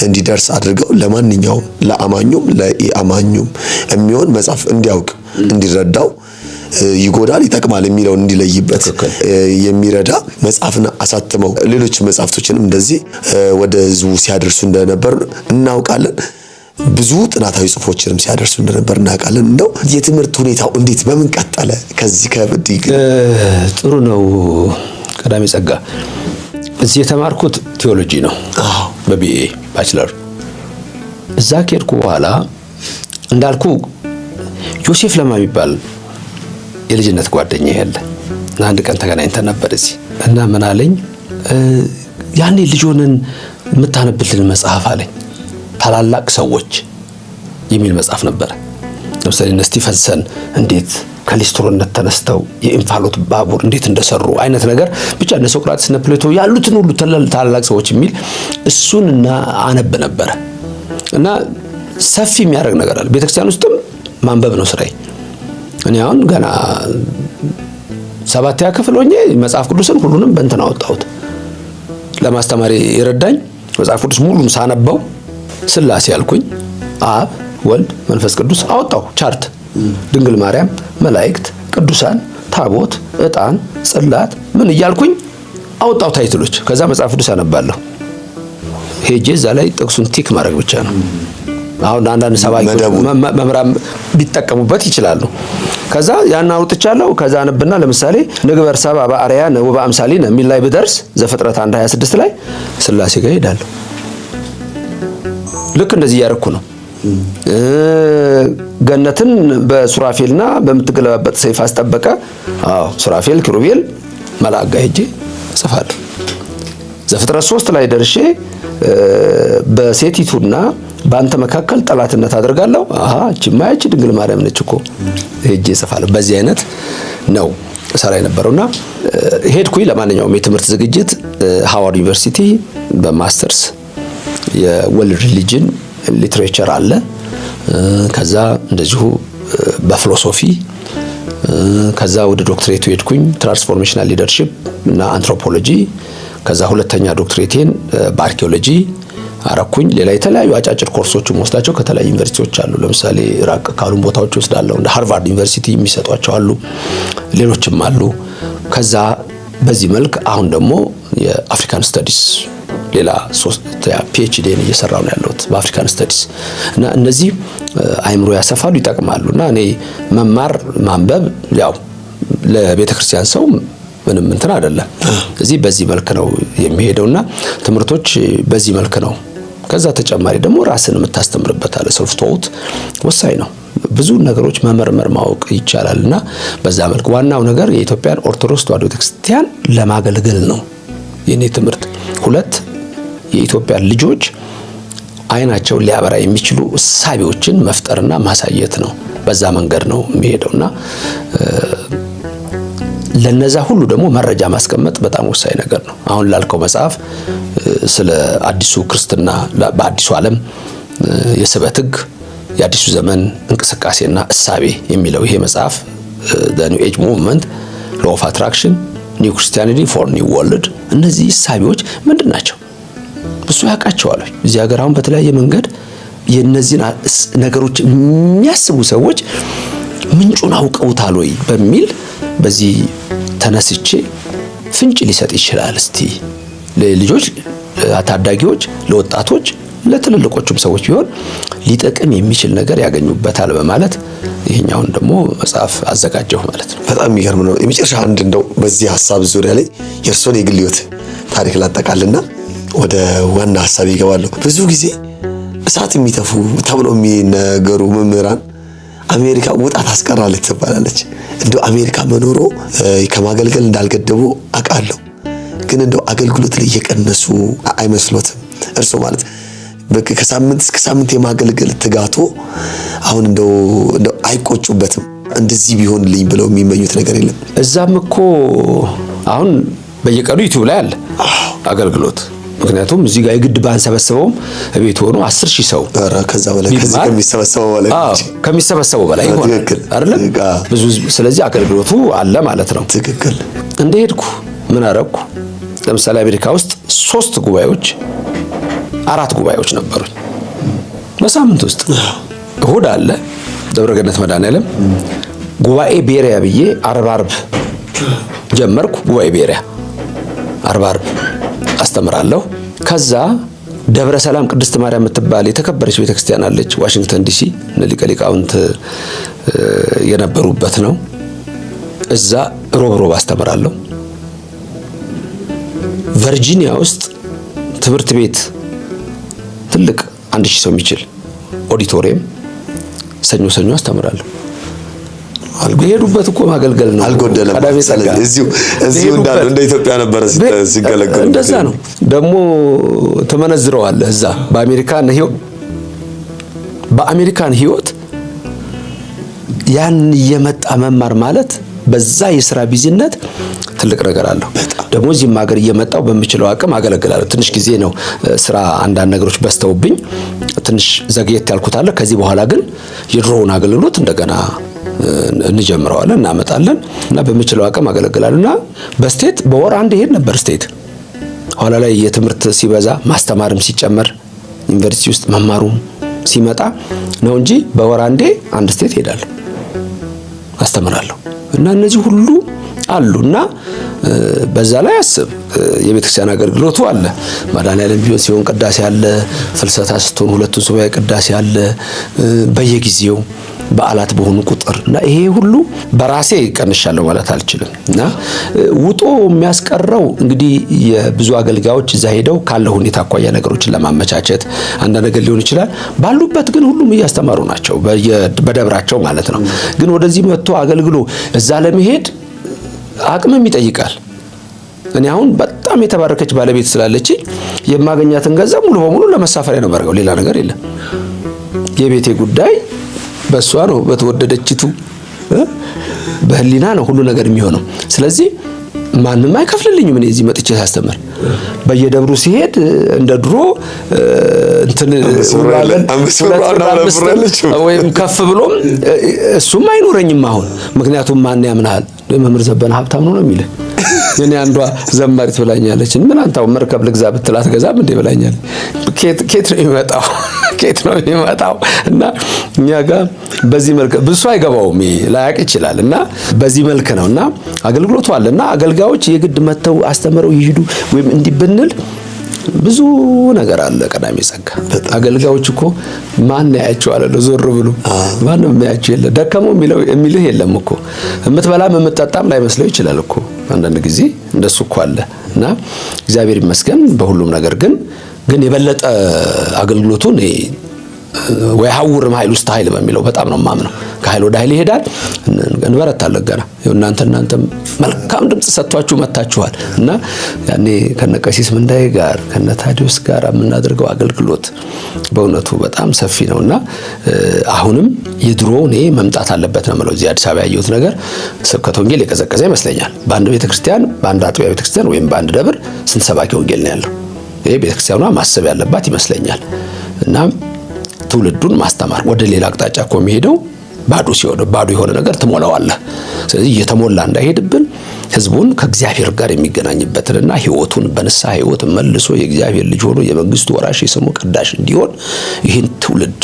እንዲደርስ አድርገው ለማንኛውም ለአማኙም ለኢአማኙም የሚሆን መጽሐፍ እንዲያውቅ እንዲረዳው ይጎዳል ይጠቅማል የሚለውን እንዲለይበት የሚረዳ መጽሐፍና አሳትመው ሌሎች መጽሐፍቶችንም እንደዚህ ወደ ህዝቡ ሲያደርሱ እንደነበር እናውቃለን። ብዙ ጥናታዊ ጽሁፎችንም ሲያደርሱ እንደነበር እናውቃለን። እንደው የትምህርት ሁኔታው እንዴት በምን ቀጠለ? ከዚህ ከብድ ጥሩ ነው። ቀዳሚ ጸጋ እዚህ የተማርኩት ቴዎሎጂ ነው። በቢኤ ባችለር። እዛ ከሄድኩ በኋላ እንዳልኩ ዮሴፍ ለማ የሚባል የልጅነት ጓደኛ ያለ እና አንድ ቀን ተገናኝተን ነበር እዚህ እና ምን አለኝ ያኔ ልጅ ሆነን የምታነብልን መጽሐፍ አለኝ ታላላቅ ሰዎች የሚል መጽሐፍ ነበር። ለምሳሌ እነ ስቲፈንሰን እንዴት ከሊስትሮነት ተነስተው የኢንፋሎት ባቡር እንዴት እንደሰሩ አይነት ነገር ብቻ እነ ሶቅራጥስ እነ ፕሌቶ ያሉትን ሁሉ ታላላቅ ሰዎች የሚል እሱን እና አነብ ነበር እና ሰፊ የሚያደርግ ነገር አለ። ቤተክርስቲያን ውስጥም ማንበብ ነው ስራዬ። እኔ አሁን ገና 7ኛ ክፍል ሆኜ መጽሐፍ ቅዱስን ሁሉንም በእንትን አወጣሁት። ለማስተማሪ የረዳኝ መጽሐፍ ቅዱስ ሙሉን ሳነበው ስላሴ ያልኩኝ አብ ወልድ መንፈስ ቅዱስ አወጣሁ። ቻርት ድንግል ማርያም፣ መላእክት፣ ቅዱሳን፣ ታቦት፣ ዕጣን፣ ጽላት ምን እያልኩኝ አወጣሁ ታይትሎች። ከዛ መጽሐፍ ቅዱስ አነባለሁ። ሄጄ እዛ ላይ ጥቅሱን ቲክ ማድረግ ብቻ ነው። አሁን አንዳንድ ሰባኪ መምራም ቢጠቀሙበት ይችላሉ። ከዛ ያን አውጥቻለሁ። ከዛ አነብና ለምሳሌ ንግበር ሰብአ በአርአያነ ወበአምሳሊነ የሚል ላይ ብደርስ ዘፍጥረት 1:26 ላይ ስላሴ ጋር ሄዳለሁ። ልክ እንደዚህ ያረኩ ነው። ገነትን በሱራፌልና በምትገለባበት ሰይፍ አስጠበቀ። ሱራፌል ኪሩቤል መልአክ ጋር ሄጄ ጽፋለሁ። ዘፍጥረት 3 ላይ ደርሼ በሴቲቱና በአንተ መካከል ጠላትነት አደርጋለሁ። እቺ ድንግል ማርያም ነች እኮ ሄጄ ጽፋለሁ። በዚህ አይነት ነው ሰራ የነበረውና ሄድኩኝ። ለማንኛውም የትምህርት ዝግጅት ሃዋርድ ዩኒቨርሲቲ በማስተርስ የወርልድ ሪሊጅን ሊትሬቸር አለ። ከዛ እንደዚሁ በፊሎሶፊ ከዛ ወደ ዶክትሬቱ ሄድኩኝ ትራንስፎርሜሽናል ሊደርሺፕ እና አንትሮፖሎጂ። ከዛ ሁለተኛ ዶክትሬቴን በአርኪኦሎጂ አረኩኝ። ሌላ የተለያዩ አጫጭር ኮርሶችን ወስዳቸው ከተለያዩ ዩኒቨርሲቲዎች አሉ። ለምሳሌ ራቅ ካሉ ቦታዎች ወስዳለሁ። እንደ ሃርቫርድ ዩኒቨርሲቲ የሚሰጧቸው አሉ፣ ሌሎችም አሉ። ከዛ በዚህ መልክ አሁን ደግሞ የአፍሪካን ስተዲስ ሌላ 3 ፒኤችዲን እየሰራው ነው ያለሁት በአፍሪካን ስተዲስ እና እነዚህ አይምሮ ያሰፋሉ፣ ይጠቅማሉ። እና እኔ መማር ማንበብ ያው ለቤተክርስቲያን ሰው ምንም እንትን አይደለም። እዚህ በዚህ መልክ ነው የሚሄደውና ትምህርቶች በዚህ መልክ ነው። ከዛ ተጨማሪ ደግሞ ራስን የምታስተምርበት አለ። ሰልፍ ቶት ወሳኝ ነው። ብዙ ነገሮች መመርመር ማወቅ ይቻላልና በዛ መልክ ዋናው ነገር የኢትዮጵያን ኦርቶዶክስ ተዋሕዶ ቤተክርስቲያን ለማገልገል ነው የኔ ትምህርት። 2 የኢትዮጵያ ልጆች አይናቸውን ሊያበራ የሚችሉ እሳቤዎችን መፍጠርና ማሳየት ነው። በዛ መንገድ ነው የሚሄደውና ለነዛ ሁሉ ደግሞ መረጃ ማስቀመጥ በጣም ወሳኝ ነገር ነው። አሁን ላልከው መጽሐፍ ስለ አዲሱ ክርስትና በአዲሱ ዓለም የስበት ሕግ የአዲሱ ዘመን እንቅስቃሴና እሳቤ የሚለው ይሄ መጽሐፍ the new age movement law of attraction new christianity for new world እነዚህ እሳቤዎች ምንድን ናቸው? እሱ ያውቃቸዋል። እዚህ ሀገር አሁን በተለያየ መንገድ የነዚህን ነገሮች የሚያስቡ ሰዎች ምንጩን አውቀውታል ወይ በሚል በዚህ ተነስቼ ፍንጭ ሊሰጥ ይችላል። እስቲ ለልጆች፣ ታዳጊዎች፣ ለወጣቶች፣ ለትልልቆቹም ሰዎች ቢሆን ሊጠቅም የሚችል ነገር ያገኙበታል በማለት ይሄኛውን ደግሞ መጽሐፍ አዘጋጀሁ ማለት ነው። በጣም የሚገርም ነው። የመጨረሻ አንድ እንደው በዚህ ሐሳብ ዙሪያ ላይ የእርሶን የግል ሕይወት ታሪክ ላጠቃልና ወደ ዋና ሐሳብ ይገባሉ። ብዙ ጊዜ እሳት የሚተፉ ተብሎ የሚነገሩ መምህራን አሜሪካ ወጣት አስቀራለች ትባላለች። እንደው አሜሪካ መኖሮ ከማገልገል እንዳልገደቡ አውቃለሁ፣ ግን እንደው አገልግሎት ላይ እየቀነሱ አይመስሎትም? እርሶ ማለት ከሳምንት እስከ ሳምንት የማገልገል ትጋቶ አሁን እንደው አይቆጩበትም? እንደዚህ ቢሆንልኝ ብለው የሚመኙት ነገር የለም? እዛም እኮ አሁን በየቀኑ ዩቲዩብ ላይ አለ አገልግሎት። ምክንያቱም እዚህ ጋር የግድ ባንሰበሰበውም ቤት ሆኖ 10,000 ሰው ከዛ በላይ ከሚሰበሰበው በላይ ይሆናል አይደል? ብዙ። ስለዚህ አገልግሎቱ አለ ማለት ነው። ትክክል። እንደሄድኩ ምን አረኩ? ለምሳሌ አሜሪካ ውስጥ 3 ጉባኤዎች 4 ጉባኤዎች ነበሩኝ በሳምንት ውስጥ። እሁድ አለ ደብረገነት መድኃኔዓለም ጉባኤ ቤሪያ ብዬ አርብ ጀመርኩ። ጉባኤ ቤሪያ አርብ አስተምራለሁ። ከዛ ደብረ ሰላም ቅድስት ማርያም የምትባል የተከበረች ቤተክርስቲያን አለች ዋሽንግተን ዲሲ፣ ሊቀ ሊቃውንት የነበሩበት ነው። እዛ ሮብ አስተምራለሁ። ቨርጂኒያ ውስጥ ትምህርት ቤት ትልቅ 1000 ሰው የሚችል ኦዲቶሪየም ሰኞ አስተምራለሁ። የሄዱበት እኮ ማገልገል ነው። አልጎደለም። እዚሁ እንዳሉ እንደ ኢትዮጵያ ነበር ሲገለገሉ። እንደዛ ነው ደግሞ ተመነዝረዋለህ። እዛ በአሜሪካን ህይወት ያን የመጣ መማር ማለት በዛ የሥራ ቢዝነት ትልቅ ነገር አለው። ደግሞ እዚህም ሀገር እየመጣው በሚችለው አቅም አገለግላለሁ። ትንሽ ጊዜ ነው ስራ አንዳንድ ነገሮች በስተውብኝ ትንሽ ዘግየት ያልኩት አለ። ከዚህ በኋላ ግን የድሮውን አገልግሎት እንደገና እንጀምረዋለን እናመጣለን እና በሚችለው አቅም አገለግላለሁና በስቴት በወር አንድ ሄድ ነበር ስቴት። ኋላ ላይ የትምህርት ሲበዛ ማስተማርም ሲጨመር ዩኒቨርሲቲ ውስጥ መማሩም ሲመጣ ነው እንጂ በወር አንዴ አንድ ስቴት ሄዳለሁ አስተምራለሁ። እና እነዚህ ሁሉ አሉና በዛ ላይ አስብ የቤተክርስቲያን አገልግሎቱ አለ። መድኃኔዓለም ቢሆን ሲሆን ቅዳሴ አለ፣ ፍልሰታ ስትሆን 2 ሱባኤ ቅዳሴ አለ በየጊዜው በዓላት በሆኑ ቁጥር እና ይሄ ሁሉ በራሴ ቀንሻለሁ ማለት አልችልም። እና ውጦ የሚያስቀረው እንግዲህ የብዙ አገልጋዮች እዛ ሄደው ካለው ሁኔታ አኳያ ነገሮችን ለማመቻቸት አንድ ነገር ሊሆን ይችላል። ባሉበት ግን ሁሉም እያስተማሩ ናቸው በደብራቸው ማለት ነው። ግን ወደዚህ መጥቶ አገልግሎ እዛ ለመሄድ አቅምም ይጠይቃል። እኔ አሁን በጣም የተባረከች ባለቤት ስላለች የማገኛትን ገንዘብ ሙሉ በሙሉ ለመሳፈሪያ ነው ማድረገው፣ ሌላ ነገር የለም። የቤቴ ጉዳይ በሷ ነው በተወደደችቱ በህሊና ነው ሁሉ ነገር የሚሆነው። ስለዚህ ማንም አይከፍልልኝም። እኔ እዚህ መጥቼ ሳስተምር በየደብሩ ሲሄድ እንደ ድሮ እንትን ወይም ከፍ ብሎም እሱም አይኖረኝም አሁን። ምክንያቱም ማን ያምናል? መምህር ዘበነ ሀብታም ነው የሚልህ። የኔ አንዷ ዘማሪት ብላኛለች፣ ምን አንተው መርከብ ልግዛ ብትላት ገዛም እንዴ ብላኛለች። ኬት ነው የሚመጣው? ኬት ነው የሚመጣው? እና እኛ ጋር በዚህ መልክ ብዙ አይገባውም፣ ላያቅ ይችላል። እና በዚህ መልክ ነውና አገልግሎቱ አለና አገልጋዮች የግድ መተው አስተምረው ይሄዱ ወይም እንዲብንል ብዙ ነገር አለ። ቀዳሜ ጸጋ አገልጋዮች እኮ ማን ያያቸዋል? ዞር ብሎ ማንም ያያቸው የለ። ደከመው የሚልህ የለም እኮ። የምትበላም የምትጠጣም ላይመስለው ይችላል እኮ አንዳንድ ጊዜ እንደሱ እኮ አለ። እና እግዚአብሔር ይመስገን በሁሉም ነገር ግን የበለጠ አገልግሎቱን ወይ ሐውርም ኃይል ውስጥ ኃይል በሚለው በጣም ነው የማምነው። ከኃይል ወደ ኃይል ይሄዳል። እንበረታለን ገና። እናንተም መልካም ድምጽ ሰጥቷችሁ መታችኋል። እና ያኔ ከነቀሲስ ምንዳዬ ጋር ከነታዲዮስ ጋር የምናደርገው አገልግሎት በእውነቱ በጣም ሰፊ ነውና አሁንም የድሮ እኔ መምጣት አለበት ነው የምለው። እዚህ አዲስ አበባ ያየሁት ነገር ስብከተ ወንጌል የቀዘቀዘ ይመስለኛል። በአንድ ቤተክርስቲያን፣ በአንድ አጥቢያ ቤተክርስቲያን ወይም በአንድ ደብር ስንት ሰባኪ ወንጌል ነው ያለው? ይሄ ቤተክርስቲያኗ ማሰብ ያለባት ይመስለኛል። እና ትውልዱን ማስተማር ወደ ሌላ አቅጣጫ እኮ የሚሄደው ባዶ የሆነ ነገር ትሞላዋለህ። ስለዚህ እየተሞላ እንዳይሄድብን ህዝቡን ከእግዚአብሔር ጋር የሚገናኝበትንና ህይወቱን በንስሐ ህይወት መልሶ የእግዚአብሔር ልጅ ሆኖ የመንግስቱ ወራሽ የስሙ ቀዳሽ እንዲሆን ይህን ትውልድ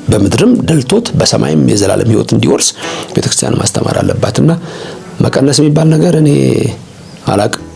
በምድርም ደልቶት በሰማይም የዘላለም ህይወት እንዲወርስ ቤተክርስቲያን ማስተማር አለባትና መቀነስ የሚባል ነገር እኔ አላቅም።